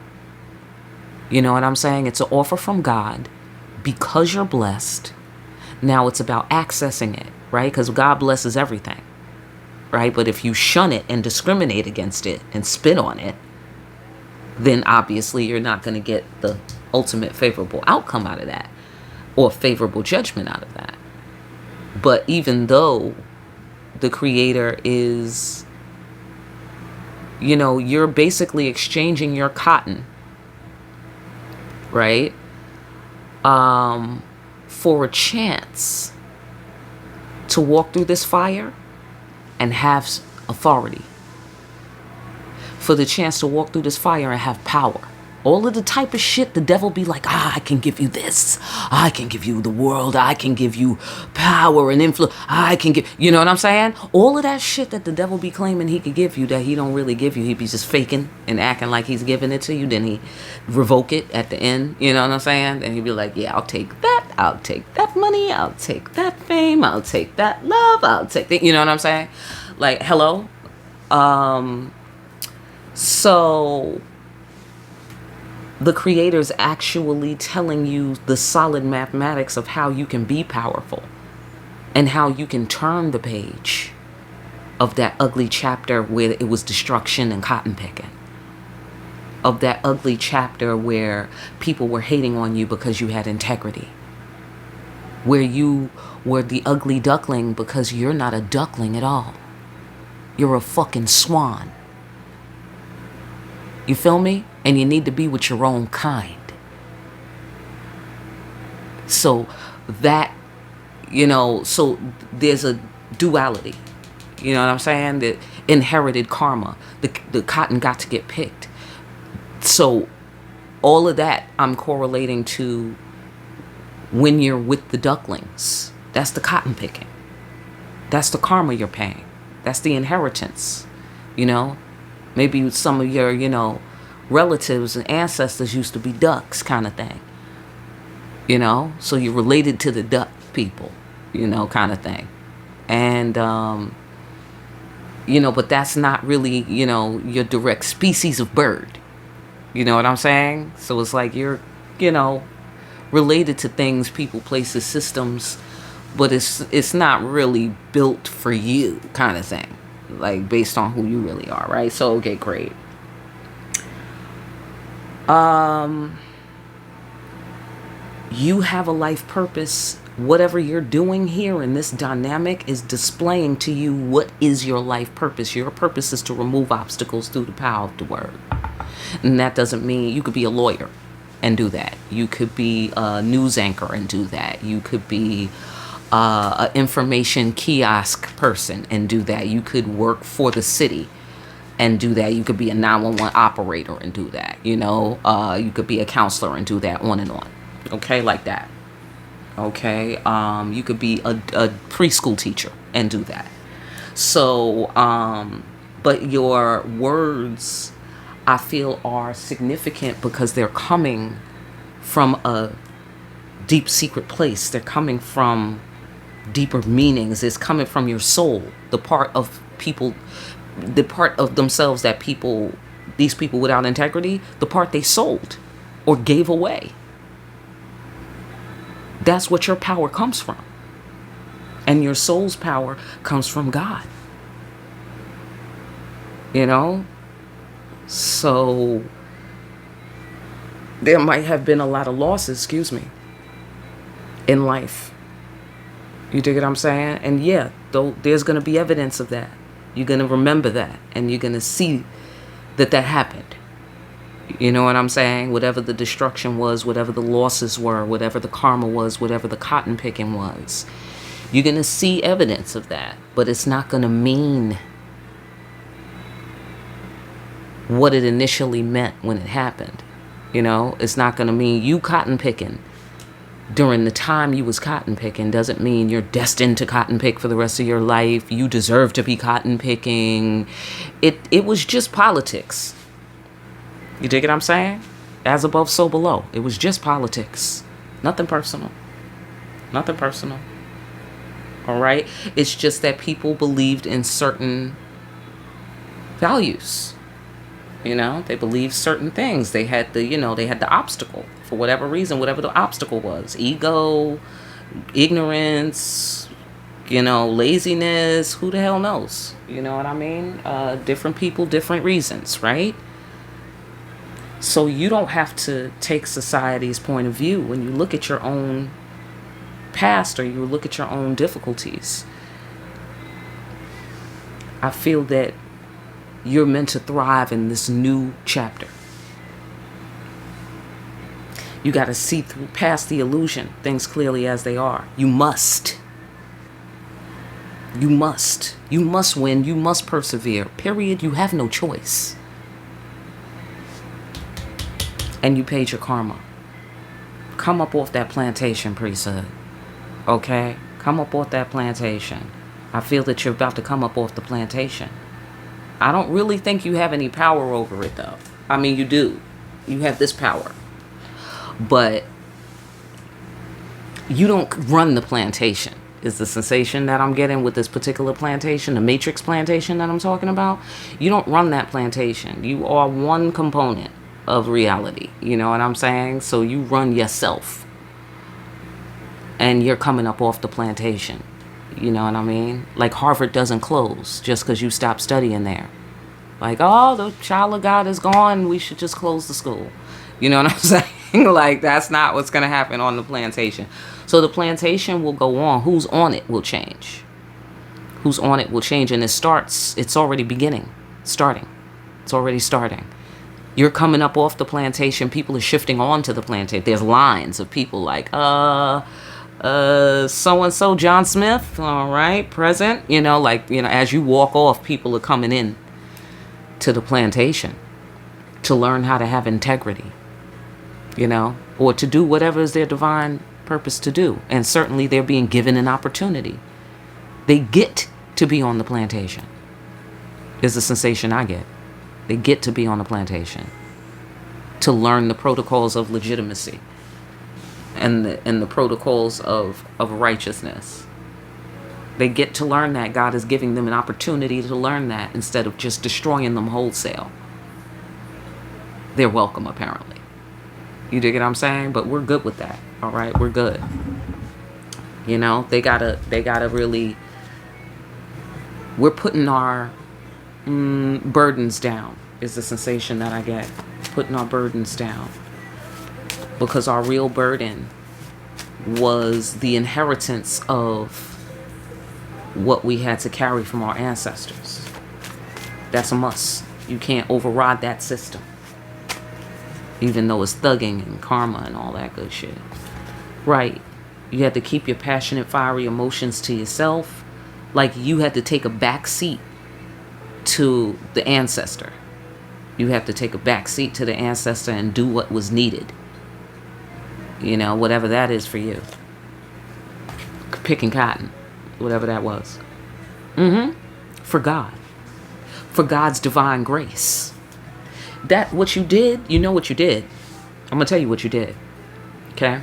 You know what I'm saying? It's an offer from God because you're blessed. Now it's about accessing it, right? Because God blesses everything, right? But if you shun it and discriminate against it and spit on it, then obviously you're not going to get the ultimate favorable outcome out of that or favorable judgment out of that. But even though the Creator is, you know, you're basically exchanging your cotton, right? For a chance to walk through this fire and have authority. For the chance to walk through this fire and have power. All of the type of shit the devil be like, I can give you this. I can give you the world. I can give you power and influence. I can give, you know what I'm saying? All of that shit that the devil be claiming he could give you that he don't really give you. He be just faking and acting like he's giving it to you. Then he revoke it at the end. You know what I'm saying? And he be like, yeah, I'll take that. I'll take that money. I'll take that fame. I'll take that love. I'll take that. You know what I'm saying? Like, hello? So the Creator's actually telling you the solid mathematics of how you can be powerful and how you can turn the page of that ugly chapter where it was destruction and cotton picking. Of that ugly chapter where people were hating on you because you had integrity. Where you were the ugly duckling because you're not a duckling at all. You're a fucking swan. You feel me? And you need to be with your own kind. So that, so there's a duality. You know what I'm saying? The inherited karma. The cotton got to get picked. So all of that I'm correlating to when you're with the ducklings. That's the cotton picking. That's the karma you're paying. That's the inheritance. Maybe some of your, relatives and ancestors used to be ducks kind of thing. So you're related to the duck people, kind of thing. And, but that's not really, your direct species of bird. You know what I'm saying? So it's like you're, related to things, people, places, systems, but it's not really built for you kind of thing. Like based on who you really are, right? So, okay, great. You have a life purpose. Whatever you're doing here in this dynamic is displaying to you what is your life purpose. Your purpose is to remove obstacles through the power of the word. And that doesn't mean you could be a lawyer and do that. You could be a news anchor and do that. You could be an information kiosk person and do that. You could work for the city and do that. You could be a 911 operator and do that. You could be a counselor and do that, on and on. Okay, like that. Okay, you could be a preschool teacher and do that. So, but your words, I feel, are significant because they're coming from a deep secret place. They're coming from deeper meanings. It's coming from your soul, the part of people, the part of themselves that these people without integrity, the part they sold or gave away. That's what your power comes from. And your soul's power comes from God. So there might have been a lot of losses, in life. You dig what I'm saying? And yeah, though there's going to be evidence of that. You're going to remember that. And you're going to see that happened. You know what I'm saying? Whatever the destruction was, whatever the losses were, whatever the karma was, whatever the cotton picking was, you're going to see evidence of that. But it's not going to mean what it initially meant when it happened. It's not going to mean you cotton picking during the time you was cotton picking doesn't mean you're destined to cotton pick for the rest of your life. You deserve to be cotton picking. It was just politics. You dig what I'm saying? As above, so below. It was just politics. Nothing personal. Nothing personal. All right? It's just that people believed in certain values. They believed certain things. They had the obstacle for whatever reason, whatever the obstacle was. Ego, ignorance, laziness, who the hell knows? You know what I mean? Different people, different reasons, right? So you don't have to take society's point of view when you look at your own past or you look at your own difficulties. I feel that you're meant to thrive in this new chapter. You got to see through past the illusion, things clearly as they are. You must. You must. You must win. You must persevere. Period. You have no choice. And you paid your karma. Come up off that plantation, Priesthood. Okay? Come up off that plantation. I feel that you're about to come up off the plantation. I don't really think you have any power over it, though. I mean, you do. You have this power. But you don't run the plantation, is the sensation that I'm getting with this particular plantation, the matrix plantation that I'm talking about. You don't run that plantation. You are one component of reality. You know what I'm saying? So you run yourself. And you're coming up off the plantation. You know what I mean? Like Harvard doesn't close just because you stop studying there. Like, oh, the child of God is gone. We should just close the school. You know what I'm saying? Like, that's not what's going to happen on the plantation. So the plantation will go on. Who's on it will change. Who's on it will change. And it's already starting. It's already starting. You're coming up off the plantation. People are shifting onto the plantation. There's lines of people like, so-and-so John Smith. All right, present. As you walk off, people are coming in to the plantation to learn how to have integrity, or to do whatever is their divine purpose to do. And certainly they're being given an opportunity. They get to be on the plantation, is the sensation I get. They get to be on the plantation to learn the protocols of legitimacy and the protocols of righteousness. They get to learn that. God is giving them an opportunity to learn that instead of just destroying them wholesale. They're welcome, apparently. You dig what I'm saying? But we're good with that. All right, we're good. They gotta really. We're putting our burdens down. Is the sensation that I get. Putting our burdens down, because our real burden was the inheritance of what we had to carry from our ancestors. That's a must. You can't override that system, even though it's thugging and karma and all that good shit. Right. You had to keep your passionate, fiery emotions to yourself. Like you had to take a back seat to the ancestor. You have to take a back seat to the ancestor and do what was needed. Whatever that is for you. Picking cotton. Whatever that was. For God. For God's divine grace. That what you did, what you did. I'm going to tell you what you did. Okay?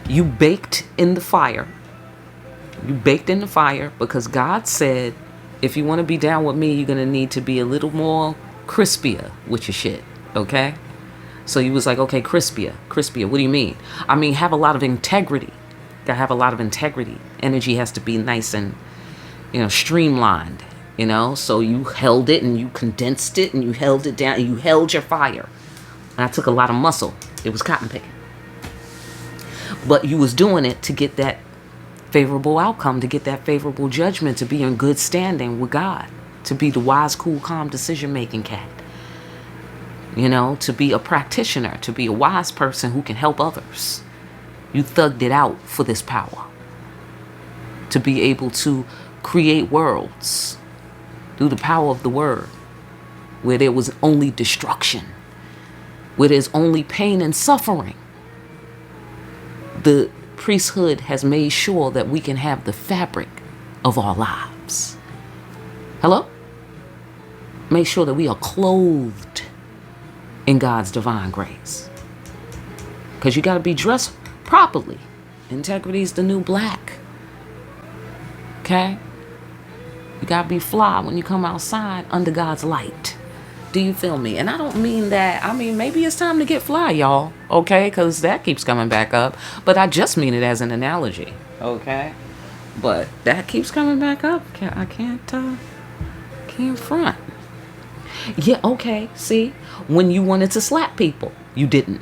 You baked in the fire. You baked in the fire because God said, if you want to be down with me, you're going to need to be a little more crispier with your shit. Okay? So you was like, okay, crispier. What do you mean? I mean, have a lot of integrity. Gotta have a lot of integrity. Energy has to be nice and, streamlined. So you held it and you condensed it and you held it down and you held your fire. And I took a lot of muscle. It was cotton picking. But you was doing it to get that favorable outcome, to get that favorable judgment, to be in good standing with God, to be the wise, cool, calm decision-making cat. To be a practitioner, to be a wise person who can help others. You thugged it out for this power. To be able to create worlds through the power of the word, where there was only destruction, where there's only pain and suffering. The priesthood has made sure that we can have the fabric of our lives. Hello? Make sure that we are clothed in God's divine grace. Because you got to be dressed properly. Integrity is the new black. Okay? You got to be fly when you come outside under God's light. Do you feel me? And I don't mean that. I mean, maybe it's time to get fly, y'all. Okay? Because that keeps coming back up. But I just mean it as an analogy. Okay? But that keeps coming back up. I can't front. Yeah, okay. See? When you wanted to slap people, you didn't.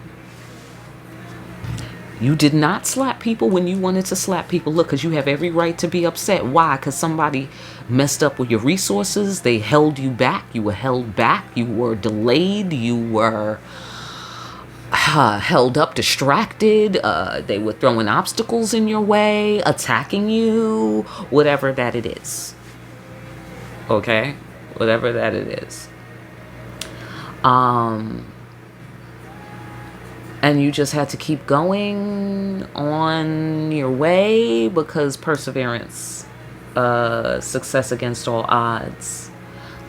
You did not slap people when you wanted to slap people. Look, because you have every right to be upset. Why? Because somebody messed up with your resources. They held you back. You were held back. You were delayed. You were held up, distracted. They were throwing obstacles in your way, attacking you, whatever that it is. Okay? Whatever that it is. And you just had to keep going on your way because perseverance, success against all odds.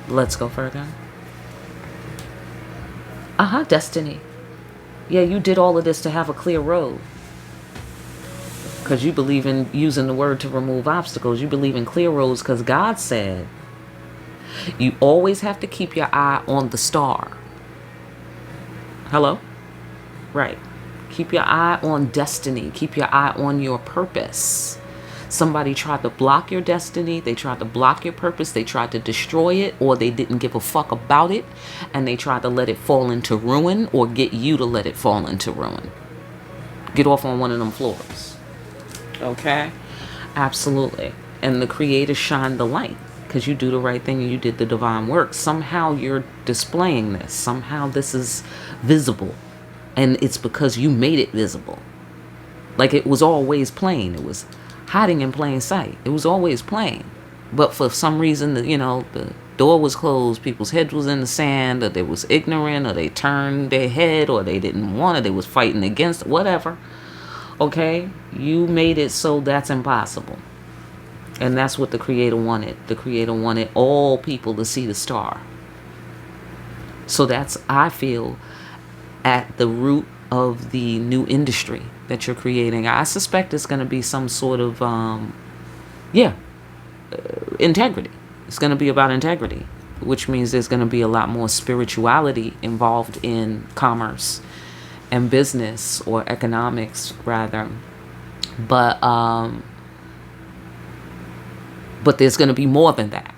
Let's go further. Destiny. Yeah, you did all of this to have a clear road. Because you believe in using the word to remove obstacles. You believe in clear roads because God said you always have to keep your eye on the star. Hello? Right. Keep your eye on destiny. Keep your eye on your purpose. Somebody tried to block your destiny. They tried to block your purpose. They tried to destroy it, or they didn't give a fuck about it. And they tried to let it fall into ruin or get you to let it fall into ruin. Get off on one of them floors. Okay? Absolutely. And the Creator shined the light. because you do the right thing and you did the divine work. Somehow you're displaying this. Somehow this is visible. And it's because you made it visible. Like it was always plain. It was hiding in plain sight. It was always plain. But for some reason, the door was closed, people's heads was in the sand, or they was ignorant, or they turned their head, or they didn't want it, they was fighting against it, whatever. Okay? You made it so that's impossible. And that's what the Creator wanted. The Creator wanted all people to see the star. So that's, I feel, at the root of the new industry that you're creating. I suspect it's going to be some sort of, integrity. It's going to be about integrity, which means there's going to be a lot more spirituality involved in commerce and business, or economics rather. But there's going to be more than that.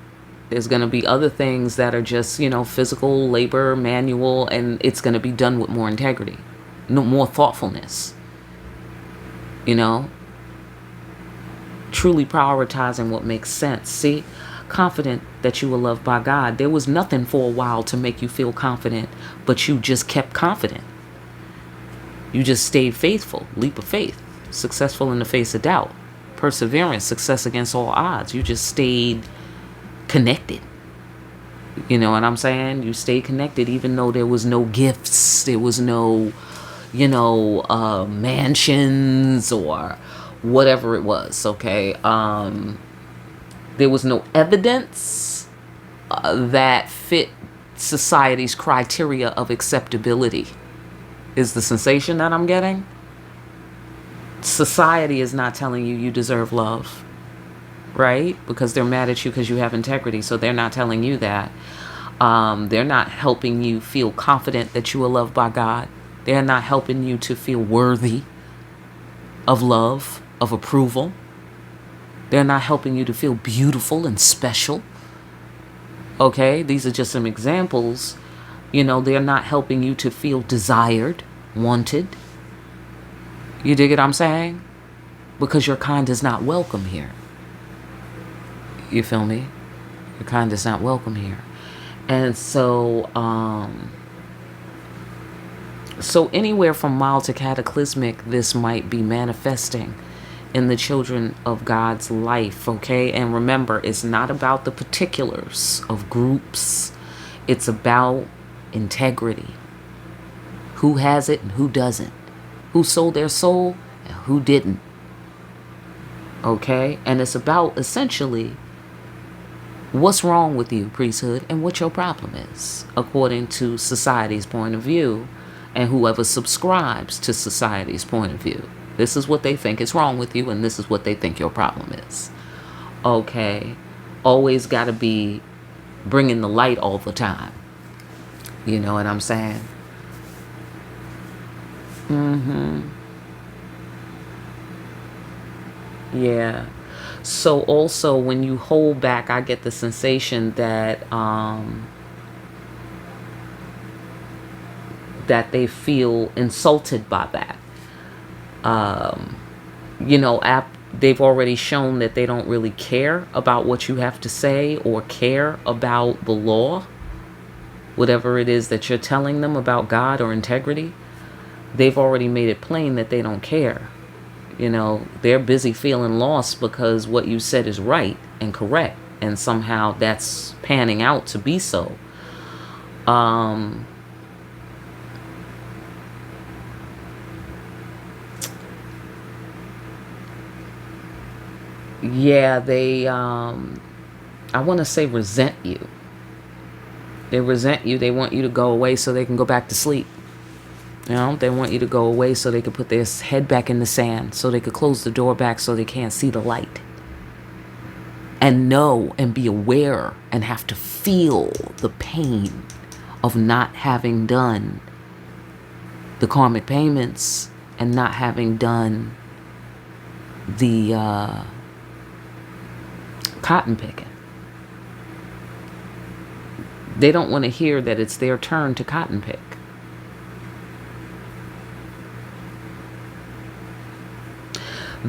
There's going to be other things that are just, physical labor, manual, and it's going to be done with more integrity, more thoughtfulness, truly prioritizing what makes sense. See, confident that you were loved by God. There was nothing for a while to make you feel confident, but you just kept confident. You just stayed faithful. Leap of faith. Successful in the face of doubt. Perseverance. Success against all odds. You just stayed connected. You know what I'm saying? You stayed connected even though there was no gifts. There was no, mansions or whatever it was. Okay. There was no evidence that fit society's criteria of acceptability, is the sensation that I'm getting. Society is not telling you you deserve love, right? Because they're mad at you because you have integrity. So they're not telling you that. They're not helping you feel confident that you are loved by God. They're not helping you to feel worthy of love, of approval. They're not helping you to feel beautiful and special. Okay, these are just some examples. They're not helping you to feel desired, wanted. You dig what I'm saying? Because your kind is not welcome here. You feel me? Your kind is not welcome here. And so anywhere from mild to cataclysmic, this might be manifesting in the children of God's life, okay? And remember, it's not about the particulars of groups. It's about integrity. Who has it and who doesn't? Who sold their soul and who didn't? Okay? And it's about, essentially, what's wrong with you, priesthood, and what your problem is, according to society's point of view, and whoever subscribes to society's point of view. This is what they think is wrong with you, and this is what they think your problem is. Okay? Always got to be bringing the light all the time. You know what I'm saying? Yeah. So also, when you hold back, I get the sensation that that they feel insulted by that. They've already shown that they don't really care about what you have to say or care about the law, whatever it is that you're telling them about God or integrity. They've already made it plain that they don't care. They're busy feeling lost because what you said is right and correct, and somehow that's panning out to be so. They, I want to say resent you. They resent you. They want you to go away so they can go back to sleep. They want you to go away so they could put their head back in the sand, so they could close the door back so they can't see the light. And know and be aware and have to feel the pain of not having done the karmic payments and not having done the cotton picking. They don't want to hear that it's their turn to cotton pick.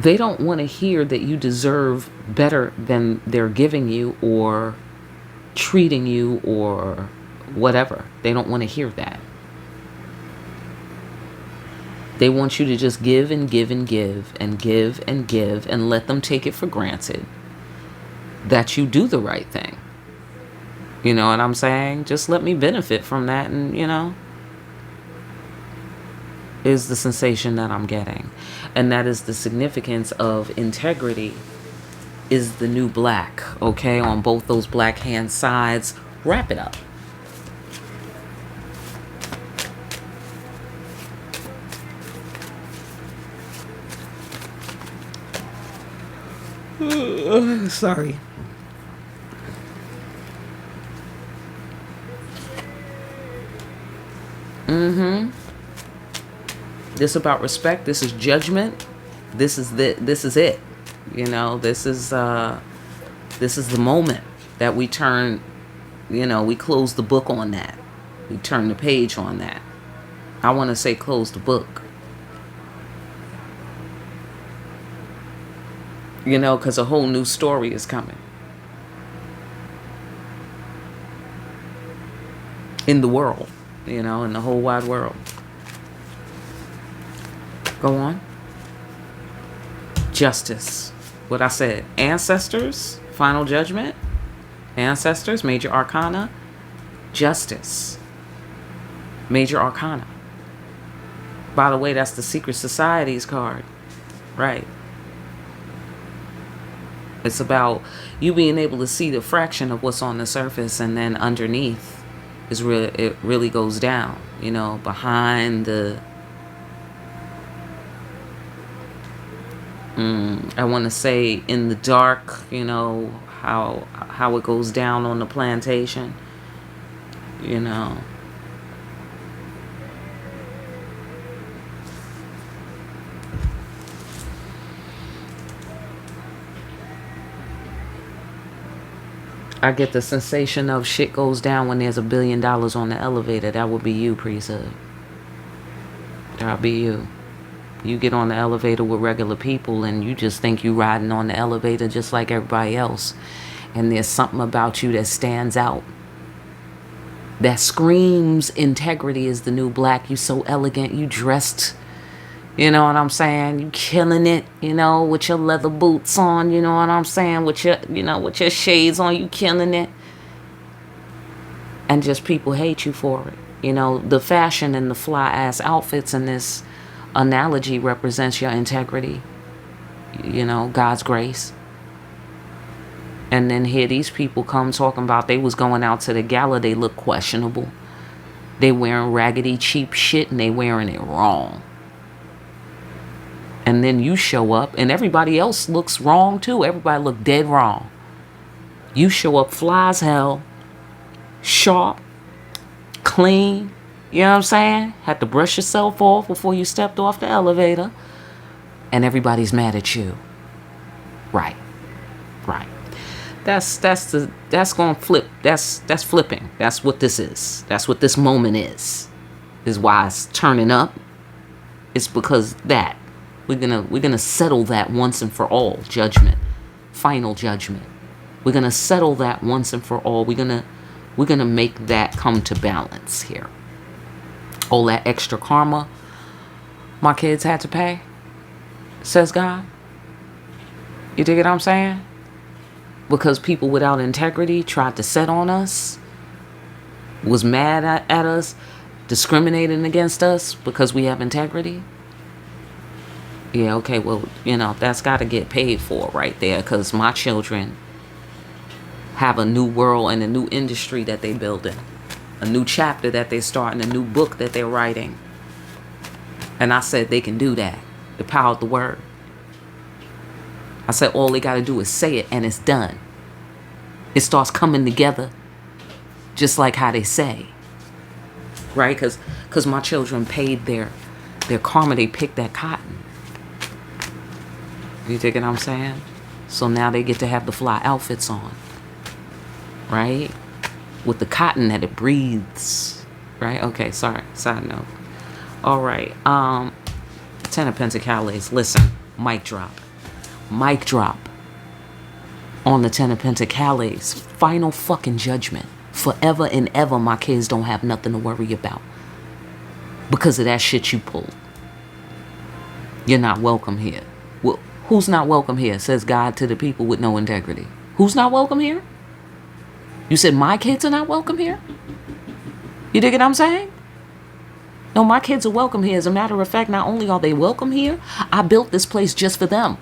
They don't want to hear that you deserve better than they're giving you or treating you or whatever. They don't want to hear that. They want you to just give and give and give and give and give and let them take it for granted that you do the right thing. You know what I'm saying? Just let me benefit from that, and is the sensation that I'm getting. And that is the significance of integrity is the new black, okay? On both those black hand sides. Wrap it up. Sorry. This about respect. This is judgment. This is it. This is the moment that we turn, we close the book on that. We turn the page on that. I want to say close the book. Because a whole new story is coming. In the world, in the whole wide world. Go on. Justice. What I said. Ancestors. Final judgment. Ancestors. Major arcana. Justice. Major arcana. By the way, that's the secret societies card. Right. It's about you being able to see the fraction of what's on the surface, and then underneath it really goes down, behind the I want to say in the dark, how it goes down on the plantation, I get the sensation of shit goes down when there's $1 billion on the elevator. That would be you, Priesthood. That'll be you. You get on the elevator with regular people and you just think you riding on the elevator just like everybody else. And there's something about you that stands out. That screams integrity is the new black. You so elegant. You dressed, you know what I'm saying? You killing it, with your leather boots on, you know what I'm saying? With your, with your shades on, you killing it. And just people hate you for it. The fashion and the fly ass outfits in this analogy represents your integrity, God's grace. And then here these people come talking about they was going out to the gala. They look questionable. They wearing raggedy cheap shit and they wearing it wrong. And then you show up and everybody else looks wrong too. Everybody look dead wrong. You show up fly as hell, sharp, clean. You know what I'm saying? Had to brush yourself off before you stepped off the elevator. And everybody's mad at you. Right. That's gonna flip. That's flipping. That's what this is. That's what this moment is. Is why it's turning up. It's because that. We're gonna settle that once and for all. Judgment. Final judgment. We're gonna settle that once and for all. We're gonna make that come to balance here. All that extra karma my kids had to pay, says God. You dig what I'm saying? Because people without integrity tried to set on us, was mad at us, discriminating against us because we have integrity. Yeah, okay, well, that's got to get paid for right there, because my children have a new world and a new industry that they building. A new chapter that they're starting, a new book that they're writing. And I said they can do that. The power of the word. I said all they got to do is say it and it's done. It starts coming together just like how they say. Right? Because my children paid their karma. They picked that cotton. You dig what I'm saying? So now they get to have the fly outfits on. Right? With the cotton that it breathes. Right? Okay, sorry. Side note. All right. Ten of Pentacles. Listen. Mic drop. Mic drop on the Ten of Pentacles. Final fucking judgment. Forever and ever, my kids don't have nothing to worry about because of that shit you pulled. You're not welcome here. Well, who's not welcome here? Says God to the people with no integrity. Who's not welcome here? You said my kids are not welcome here? You dig what I'm saying? No, my kids are welcome here. As a matter of fact, not only are they welcome here, I built this place just for them.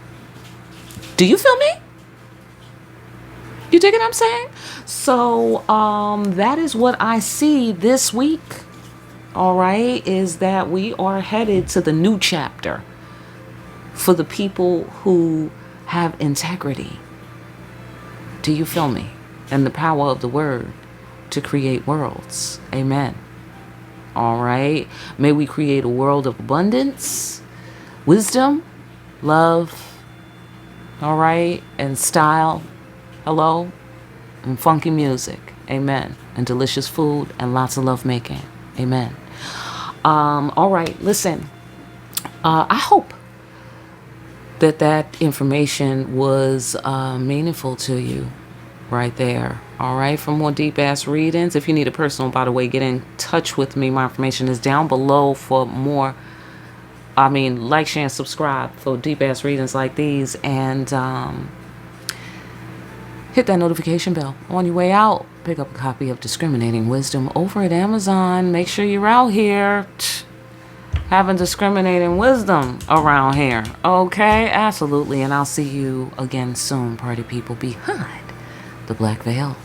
Do you feel me? You dig what I'm saying? So that is what I see this week. All right, is that we are headed to the new chapter for the people who have integrity. Do you feel me? And the power of the word to create worlds. Amen. All right. May we create a world of abundance, wisdom, love, all right, and style. Hello. And funky music. Amen. And delicious food and lots of love making. Amen. All right. Listen, I hope that information was meaningful to you right there. All right. For more deep ass readings, if you need a personal, by the way, get in touch with me. My information is down below for more. Like, share, and subscribe for deep ass readings like these. And hit that notification bell on your way out. Pick up a copy of Discriminating Wisdom over at Amazon. Make sure you're out here having discriminating wisdom around here. Okay, absolutely. And I'll see you again soon, party people, behind the black veil.